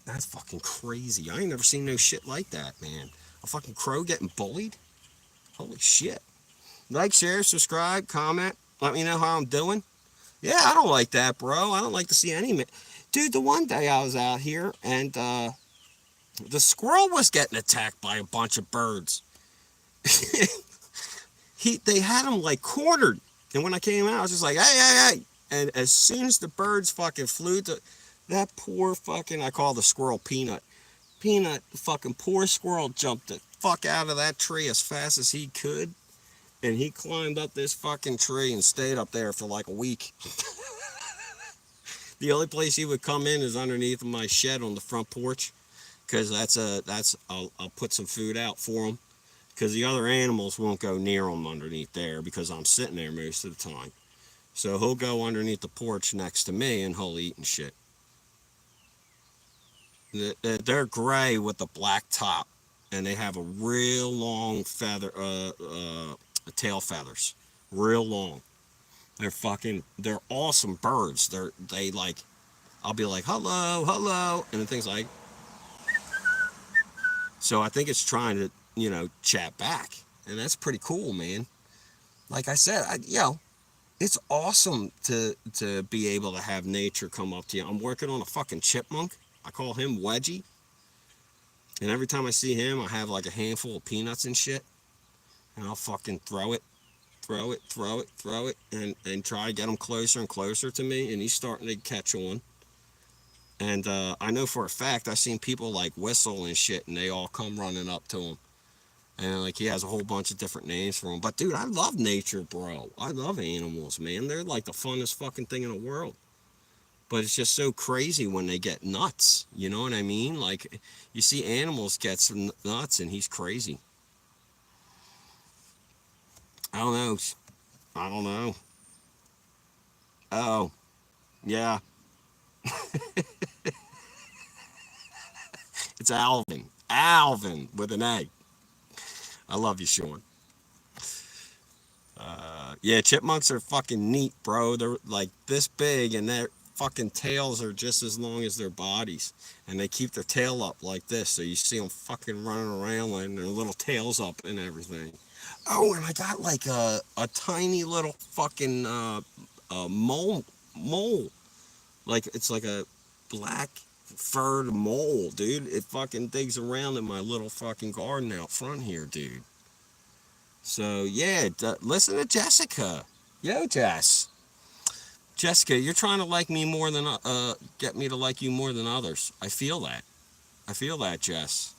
That's fucking crazy. I ain't never seen no shit like that, man. A fucking crow getting bullied? Holy shit. Like, share, subscribe, comment. Let me know how I'm doing. Yeah, I don't like that, bro. I don't like to see any... Dude, the one day I was out here and the squirrel was getting attacked by a bunch of birds. They had him like cornered. And when I came out, I was just like, hey, hey, hey. And as soon as the birds fucking flew to that poor fucking, I call the squirrel Peanut. Peanut, fucking poor squirrel jumped the fuck out of that tree as fast as he could. And he climbed up this fucking tree and stayed up there for like a week. The only place he would come in is underneath my shed on the front porch. Because I'll put some food out for him. Because the other animals won't go near him underneath there because I'm sitting there most of the time. So he'll go underneath the porch next to me and he'll eat and shit. They're gray with a black top, and they have a real long tail feathers, real long. They're awesome birds. They like, I'll be like, hello, hello, and the thing's like, so I think it's trying to, chat back, and that's pretty cool, man. Like I said, it's awesome to be able to have nature come up to you. I'm working on a fucking chipmunk. I call him Wedgie. And every time I see him, I have like a handful of peanuts and shit. And I'll fucking throw it, and try to get him closer and closer to me. And he's starting to catch on. And I know for a fact, I've seen people like whistle and shit, and they all come running up to him. And like he has a whole bunch of different names for him. But dude, I love nature, bro. I love animals, man. They're like the funnest fucking thing in the world. But it's just so crazy when they get nuts. You know what I mean? Like, you see animals get some nuts and he's crazy. I don't know. I don't know. Oh, yeah. It's Alvin. Alvin with an A. I love you, Sean. Yeah, chipmunks are fucking neat, bro. They're like this big and their fucking tails are just as long as their bodies. And they keep their tail up like this. So you see them fucking running around with their little tails up and everything. Oh, and I got like a tiny little fucking mole. Like, it's like a black furred mole, dude. It fucking digs around in my little fucking garden out front here, dude. So yeah, listen to Jessica. Yo, Jess. Jessica, you're trying to like me more than get me to like you more than others. I feel that. I feel that, Jess.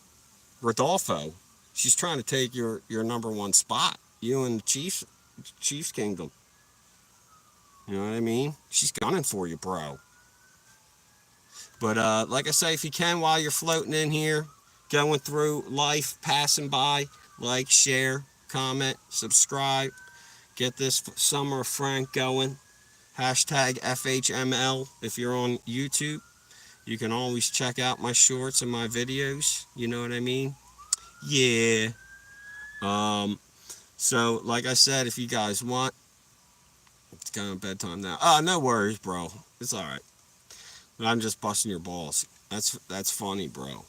Rodolfo, she's trying to take your number one spot. You and the Chiefs Kingdom. You know what I mean? She's gunning for you, bro. But like I say, if you can, while you're floating in here, going through life, passing by, like, share, comment, subscribe. Get this Summer of Frank going. Hashtag FHML if you're on YouTube. You can always check out my shorts and my videos. You know what I mean? Yeah. Um, so, like I said, if you guys want, it's kind of bedtime now. Oh, no worries, bro. It's all right. I'm just busting your balls. That's funny, bro.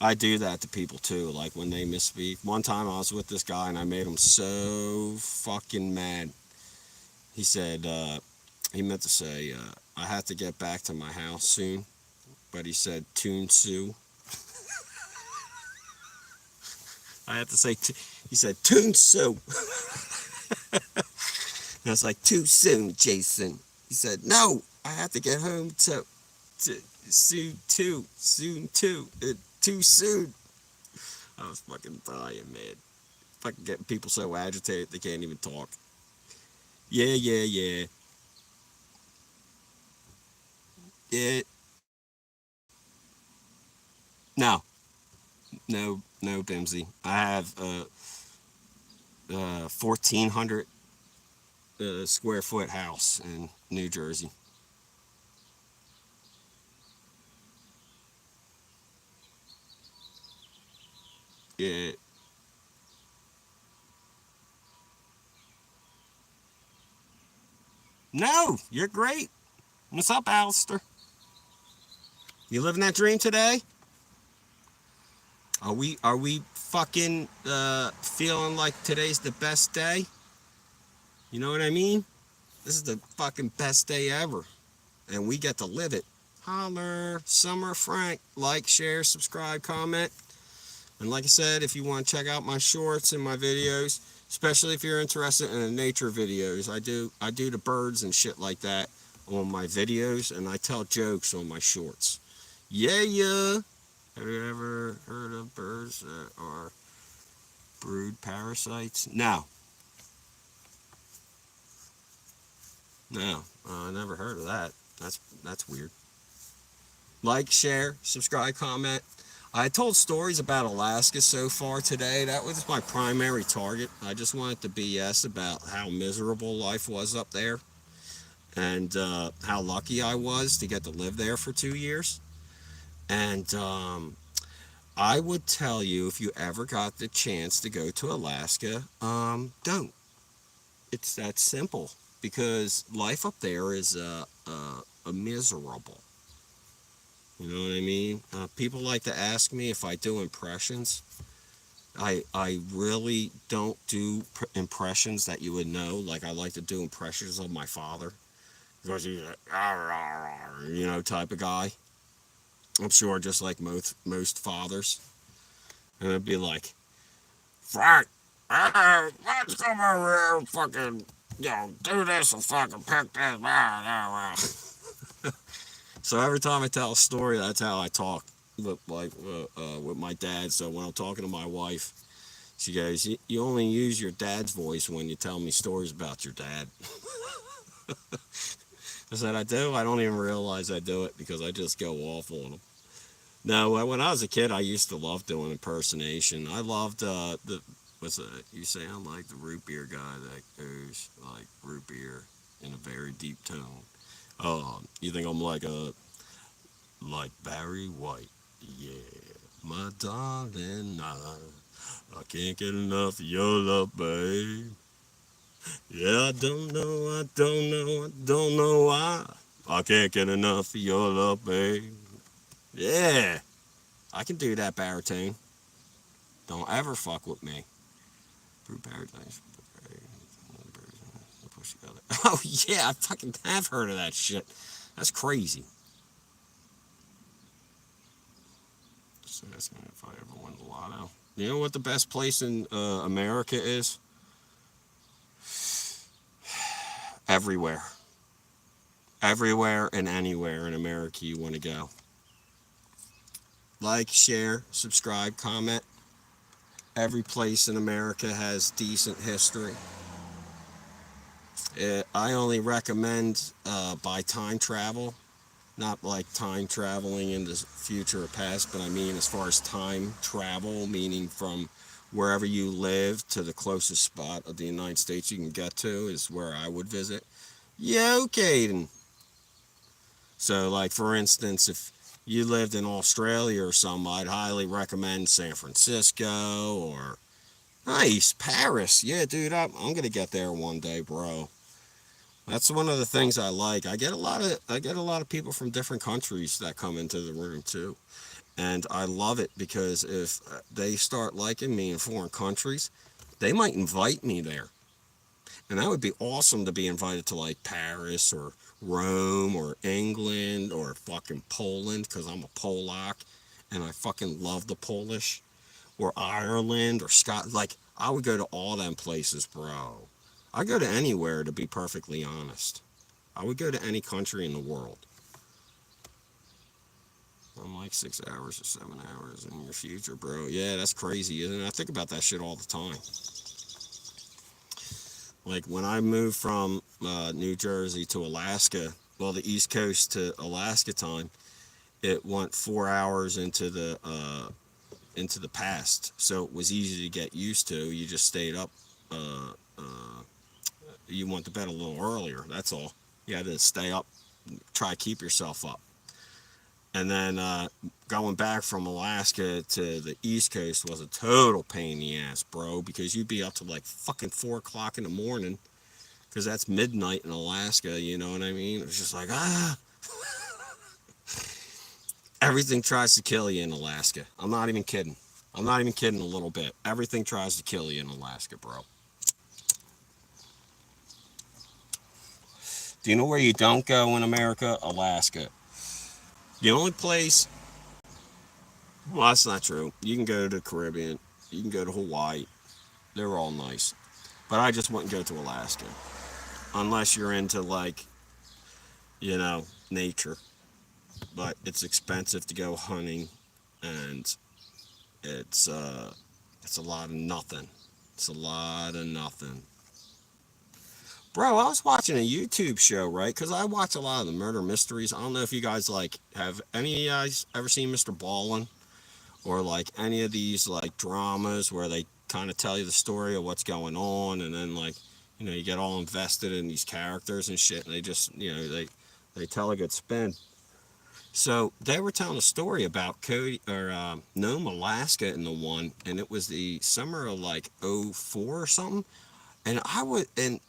I do that to people too, like when they misspeak. One time I was with this guy and I made him so fucking mad. He said, he meant to say, I have to get back to my house soon, but he said, Toon Sue. I had to say, he said, Toon Sue. And I was like, too soon, Jason. He said, no, I have to get home to soon too, too soon. I was fucking dying, man. Fucking getting people so agitated they can't even talk. Yeah, yeah, yeah. Yeah. No, no, Bimsy. I have 1,400 square foot house in New Jersey. Yeah. No, you're great. What's up, Alistair? You living that dream today? Are we fucking feeling like today's the best day? You know what I mean? This is the fucking best day ever. And we get to live it. Holler, Summer Frank. Like, share, subscribe, comment. And like I said, if you want to check out my shorts and my videos, especially if you're interested in the nature videos, I do the birds and shit like that on my videos, and I tell jokes on my shorts. Yeah, yeah. Have you ever heard of birds that are brood parasites? No, no, I never heard of that. That's weird. Like, share, subscribe, comment. I told stories about Alaska so far today. That was my primary target. I just wanted to BS about how miserable life was up there and how lucky I was to get to live there for 2 years. And I would tell you, if you ever got the chance to go to Alaska, don't. It's that simple because life up there is a miserable. You know what I mean? People like to ask me if I do impressions. I really don't do impressions that you would know. Like I like to do impressions of my father because he's a type of guy. I'm sure just like most fathers, and it'd be like, Frank, let's come over here and fucking do this and fucking pick this. So every time I tell a story, that's how I talk with my dad. So when I'm talking to my wife, she goes, "You only use your dad's voice when you tell me stories about your dad." I said, "I do. I don't even realize I do it because I just go off on them." No, when I was a kid, I used to love doing impersonation. I loved the what's that? You sound like the root beer guy that goes like root beer in a very deep tone. Oh, you think I'm like Barry White? Yeah, my darling, I can't get enough of your love, babe. Yeah, I don't know why. I can't get enough of your love, babe. Yeah, I can do that baritone. Don't ever fuck with me. Brew paradise. Oh yeah, I fucking have heard of that shit. That's crazy. So asking if I ever won the lotto. You know what the best place in America is? Everywhere. Everywhere and anywhere in America you want to go. Like, share, subscribe, comment. Every place in America has decent history. I only recommend by time travel, not like time traveling in the future or past, but I mean as far as time travel, meaning from wherever you live to the closest spot of the United States you can get to is where I would visit. Yo, Caden. So, like, for instance, if you lived in Australia or something, I'd highly recommend San Francisco or nice Paris. Yeah, dude, I'm gonna get there one day, bro. That's one of the things I like. I get a lot of people from different countries that come into the room too, and I love it because if they start liking me in foreign countries, they might invite me there. And that would be awesome to be invited to like Paris or Rome or England or fucking Poland because I'm a Polak and I fucking love the Polish or Ireland or Scotland. Like, I would go to all them places, bro. I go to anywhere to be perfectly honest. I would go to any country in the world. I'm like 6 hours or 7 hours in your future, bro. Yeah, that's crazy, isn't it? I think about that shit all the time. Like when I moved from New Jersey to Alaska, well, the East Coast to Alaska time, it went 4 hours into the past, so it was easy to get used to. You just stayed up. Uh, uh, you went to bed a little earlier. That's all. You had to stay up, try to keep yourself up. And then going back from Alaska to the East Coast was a total pain in the ass, bro, because you'd be up to like fucking 4 o'clock in the morning because that's midnight in Alaska, you know what I mean? It's just like, everything tries to kill you in Alaska. I'm not even kidding. I'm not even kidding a little bit. Everything tries to kill you in Alaska, bro. Do you know where you don't go in America? Alaska. The only place, well, that's not true. You can go to the Caribbean, you can go to Hawaii. They're all nice. But I just wouldn't go to Alaska unless you're into, like, nature. But it's expensive to go hunting, and it's it's a lot of nothing. It's a lot of nothing. Bro, I was watching a YouTube show, right? Because I watch a lot of the murder mysteries. I don't know if you guys like have any of you guys ever seen Mr. Ballin or like any of these like dramas where they kind of tell you the story of what's going on, and then like you get all invested in these characters and shit, and they just they tell a good spin. So they were telling a story about Cody or Nome, Alaska, in the one, and it was the summer of like '04 or something. And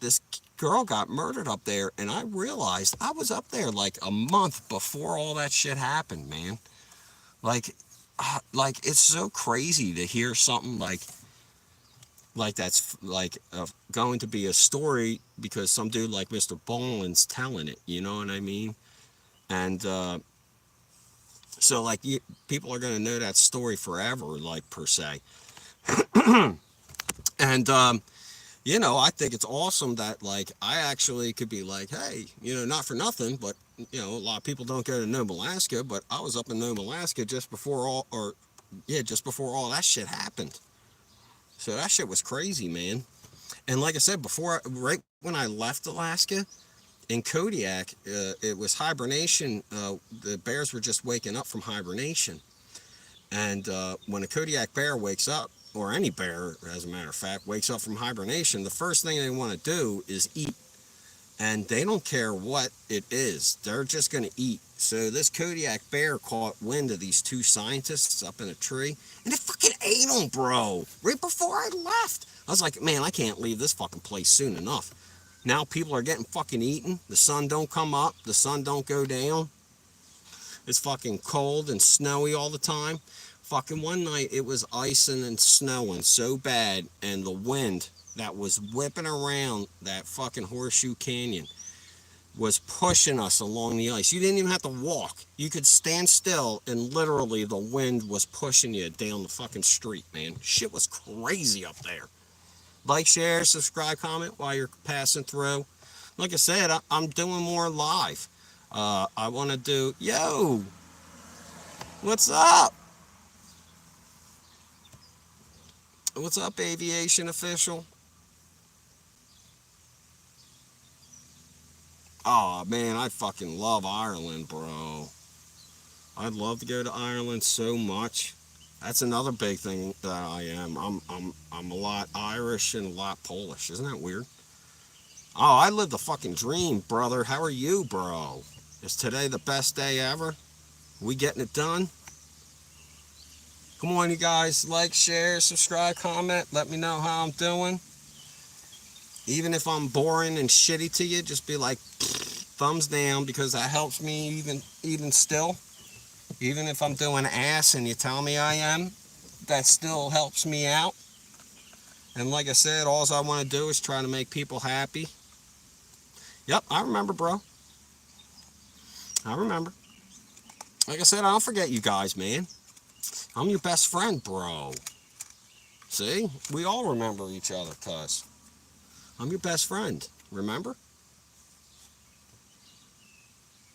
this girl got murdered up there, and I realized I was up there like a month before all that shit happened, man. Like, it's so crazy to hear something like that's like going to be a story because some dude like Mr. Boland's telling it. You know what I mean? And so like people are gonna know that story forever, like per se. And I think it's awesome that like I actually could be like, hey, not for nothing, but a lot of people don't go to Nome, Alaska, but I was up in Nome, Alaska just before all that shit happened. So that shit was crazy, man. And like I said before, right when I left Alaska in Kodiak, it was hibernation. The bears were just waking up from hibernation. And when a Kodiak bear wakes up, or any bear, as a matter of fact, wakes up from hibernation, the first thing they want to do is eat. And they don't care what it is. They're just going to eat. So this Kodiak bear caught wind of these two scientists up in a tree, and it fucking ate them, bro, right before I left. I was like, man, I can't leave this fucking place soon enough. Now people are getting fucking eaten. The sun don't come up. The sun don't go down. It's fucking cold and snowy all the time. Fucking one night it was icing and snowing so bad, and the wind that was whipping around that fucking Horseshoe Canyon, was pushing us along the ice. You didn't even have to walk. You could stand still and literally the wind was pushing you down the fucking street, man. Shit was crazy up there. Like, share, subscribe, comment while you're passing through. Like I said, I'm doing more live. I want to do, yo, what's up? What's up, aviation official? Oh, man, I fucking love Ireland, bro. I'd love to go to Ireland so much. That's another big thing that I am. I'm a lot Irish and a lot Polish. Isn't that weird? Oh, I lived a fucking dream, brother. How are you, bro? Is today the best day ever? We getting it done? Come on, you guys. Like, share, subscribe, comment. Let me know how I'm doing. Even if I'm boring and shitty to you, just be like, thumbs down, because that helps me even still. Even if I'm doing ass and you tell me I am, that still helps me out. And like I said, all I want to do is try to make people happy. Yep, I remember, bro. I remember. Like I said, I don't forget you guys, man. I'm your best friend, bro. See? We all remember each other, cuz. I'm your best friend. Remember?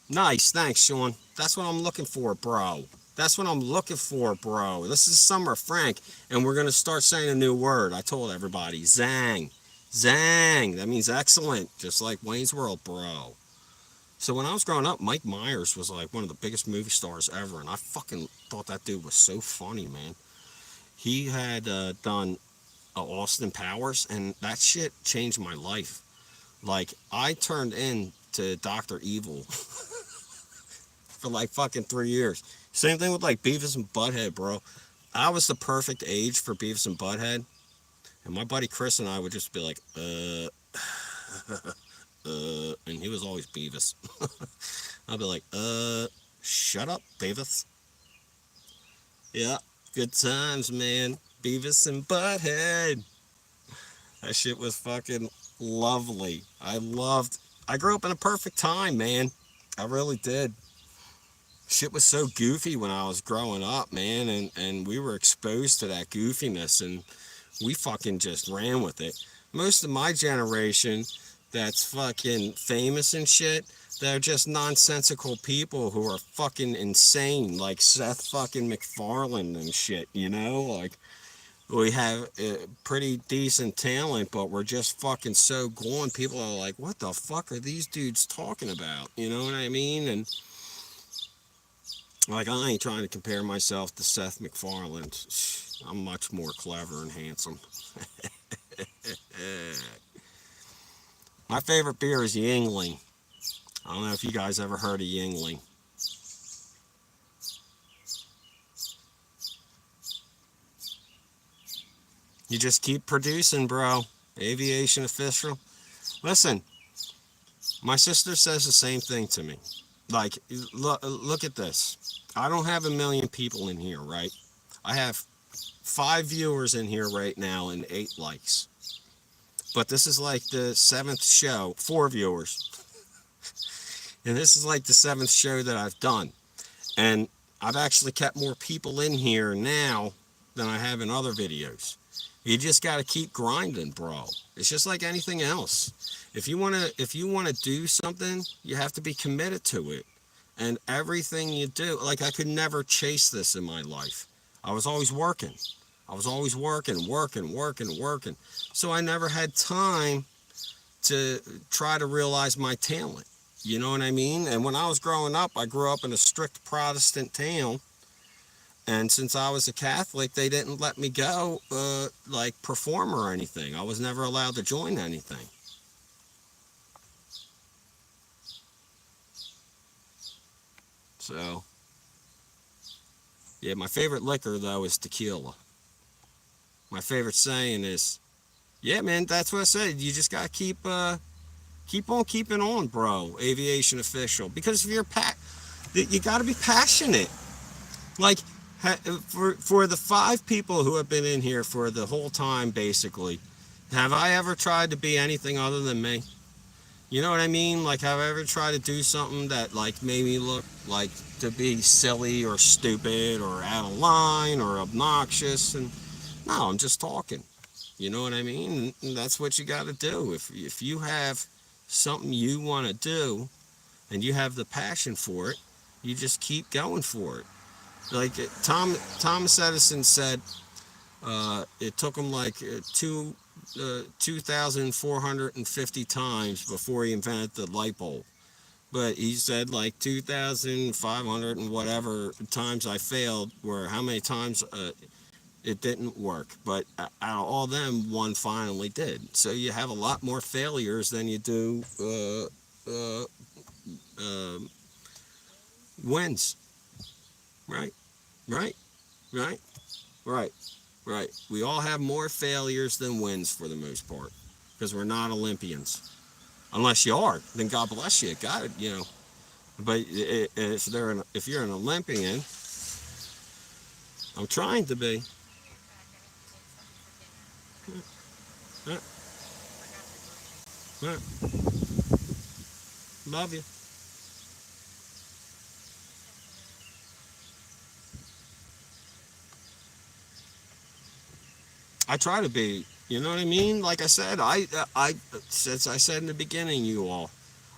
Nice. Thanks, Sean. That's what I'm looking for, bro. That's what I'm looking for, bro. This is Summer Frank, and we're going to start saying a new word. I told everybody. Zang. Zang. That means excellent, just like Wayne's World, bro. So when I was growing up, Mike Myers was like one of the biggest movie stars ever, and I fucking thought that dude was so funny, man. He had done Austin Powers, and that shit changed my life. Like, I turned in to Dr. Evil for like fucking 3 years. Same thing with like Beavis and Butthead, bro. I was the perfect age for Beavis and Butthead, and my buddy Chris and I would just be like, and he was always Beavis. I'd be like, shut up, Beavis. Yeah, good times, man. Beavis and Butthead. That shit was fucking lovely. I grew up in a perfect time, man. I really did. Shit was so goofy when I was growing up, man, and we were exposed to that goofiness, and we fucking just ran with it. Most of my generation that's fucking famous and shit, they're just nonsensical people who are fucking insane, like Seth fucking MacFarlane and shit, you know? Like, we have pretty decent talent, but we're just fucking so gone. People are like, what the fuck are these dudes talking about? You know what I mean? And like, I ain't trying to compare myself to Seth MacFarlane. I'm much more clever and handsome. My favorite beer is Yingling. I don't know if you guys ever heard of Yingling. You just keep producing, bro. Aviation official. Listen, my sister says the same thing to me. Like, look at this. I don't have a million people in here, right? I have 5 viewers in here right now and 8 likes. But this is like the 7th show, 4 viewers. And this is like the 7th show that I've done. And I've actually kept more people in here now than I have in other videos. You just got to keep grinding, bro. It's just like anything else. If you want to do something, you have to be committed to it. And everything you do, like, I could never chase this in my life. I was always working. I was always working. So I never had time to try to realize my talent. You know what I mean? And when I was growing up, I grew up in a strict Protestant town. And since I was a Catholic, they didn't let me go, like, perform or anything. I was never allowed to join anything. So, yeah, my favorite liquor, though, is tequila. My favorite saying is, yeah, man, that's what I said. You just got to keep on keeping on, bro, aviation official. Because if you're you got to be passionate. Like, for the 5 people who have been in here for the whole time, basically, have I ever tried to be anything other than me? You know what I mean? Like, have I ever tried to do something that like made me look like to be silly or stupid or out of line or obnoxious? And no, I'm just talking. You know what I mean? And that's what you got to do. If you have something you want to do and you have the passion for it, you just keep going for it. Like Thomas Edison said, it took him like 2,450 times before he invented the light bulb. But he said like 2,500 and whatever times I failed, were how many times it didn't work. But out of all them, one finally did. So you have a lot more failures than you do uh, uh, wins. Right, right, right, right. Right. We all have more failures than wins for the most part because we're not Olympians. Unless you are, then God bless you. God, you know. But if you're an Olympian, I'm trying to be. Uh, uh, Love you. I try to be. You know what I mean? Like I said, since I said in the beginning, you all,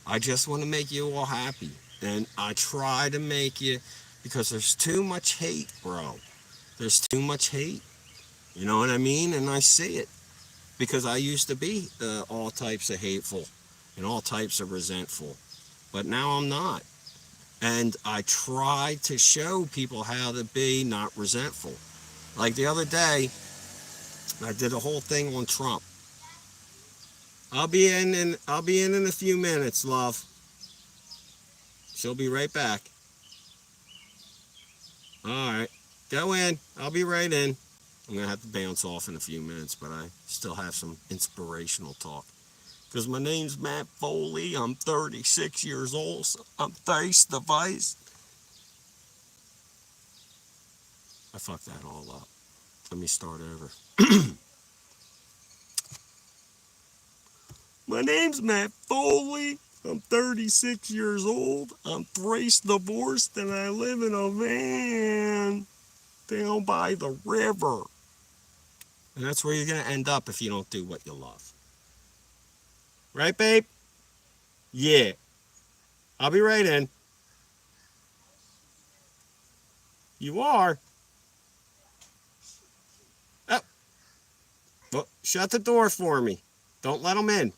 I just want to make you all happy, and I try to make you because there's too much hate, bro. There's too much hate. You know what I mean? And I see it because I used to be all types of hateful and all types of resentful, but now I'm not. And I try to show people how to be not resentful. Like the other day, I did a whole thing on Trump. I'll be in a few minutes, love. She'll be right back. All right, go in. I'll be right in. I'm gonna have to bounce off in a few minutes, but I still have some inspirational talk. Because my name's Matt Foley. I'm 36 years old. So I'm face to face. I fucked that all up. Let me start over. My name's Matt Foley. I'm 36 years old. I'm thrice divorced and I live in a van down by the river. And that's where you're going to end up if you don't do what you love. Right, babe? Yeah. I'll be right in. You are? Oh, well, shut the door for me. Don't let them in.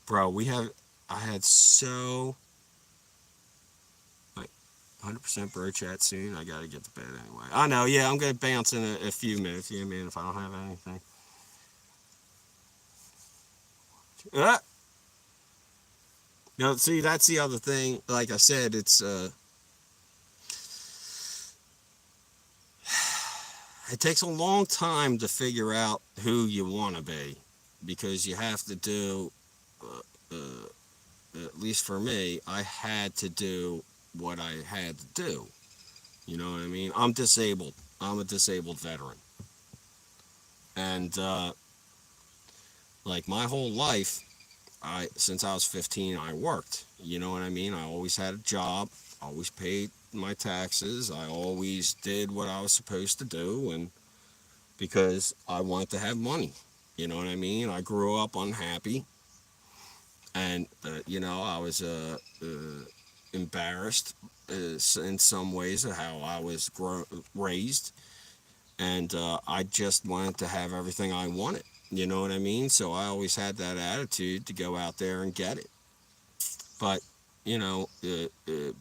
Bro, I had so, like, 100% bird chat soon. I gotta get to bed anyway. I know, yeah, I'm gonna bounce in a few minutes. Yeah, man, if I don't have anything. Uh, no, see, that's the other thing. Like I said, it takes a long time to figure out who you want to be because you have to do, uh, at least for me, I had to do what I had to do. You know what I mean? I'm disabled. I'm a disabled veteran. And, like my whole life, since I was 15, I worked. You know what I mean? I always had a job, always paid my taxes. I always did what I was supposed to do, and because I wanted to have money. You know what I mean? I grew up unhappy, and I was embarrassed in some ways of how I was raised, and I just wanted to have everything I wanted. You know what I mean? So I always had that attitude to go out there and get it. But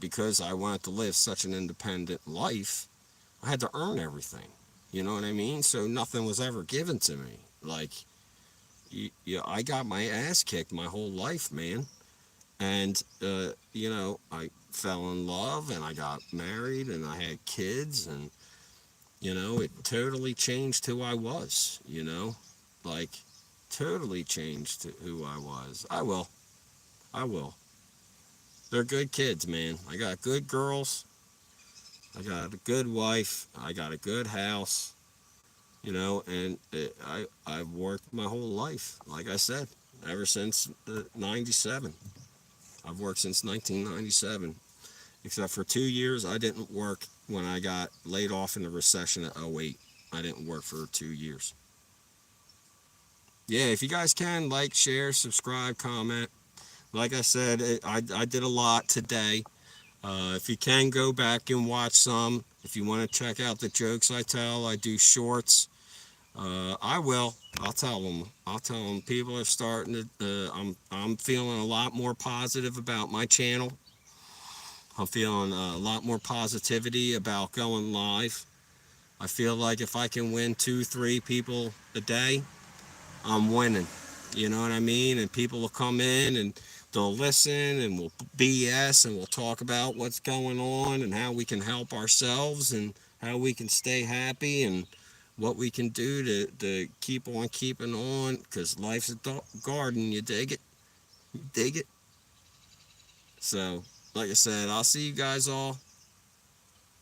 because I wanted to live such an independent life, I had to earn everything. You know what I mean? So nothing was ever given to me. Like, I got my ass kicked my whole life, man. And I fell in love and I got married and I had kids, and it totally changed who I was. Like, totally changed who I was. I will. They're good kids, man. I got good girls. I got a good wife. I got a good house. And I've worked my whole life, like I said. ever since 97. I've worked since 1997. Except for 2 years, I didn't work when I got laid off in the recession of '08. I didn't work for 2 years. Yeah, if you guys can, like, share, subscribe, comment. Like I said, I did a lot today. If you can, go back and watch some. If you want to check out the jokes I tell, I do shorts. I will. I'll tell them. I'll tell them. People are starting to. I'm feeling a lot more positive about my channel. I'm feeling a lot more positivity about going live. I feel like if I can win 2, 3 people a day, I'm winning. You know what I mean? And people will come in and they'll listen and we'll BS and we'll talk about what's going on and how we can help ourselves and how we can stay happy and what we can do to keep on keeping on, because life's a garden. You dig it? You dig it? So, like I said, I'll see you guys all.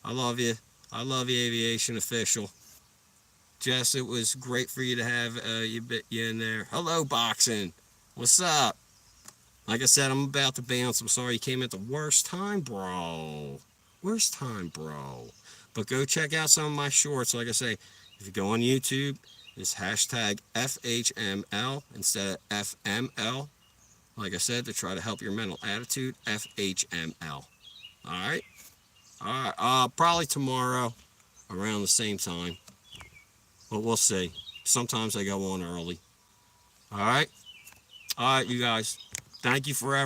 I love you. I love you, Aviation Official. Jess, it was great for you to have you in there. Hello, boxing. What's up? Like I said, I'm about to bounce. I'm sorry you came at the worst time, bro. Worst time, bro. But go check out some of my shorts. Like I say, if you go on YouTube, it's hashtag FHML instead of FML. Like I said, to try to help your mental attitude, FHML. All right? All right. Probably tomorrow around the same time. But we'll see. Sometimes I go on early. All right? All right, you guys. Thank you forever.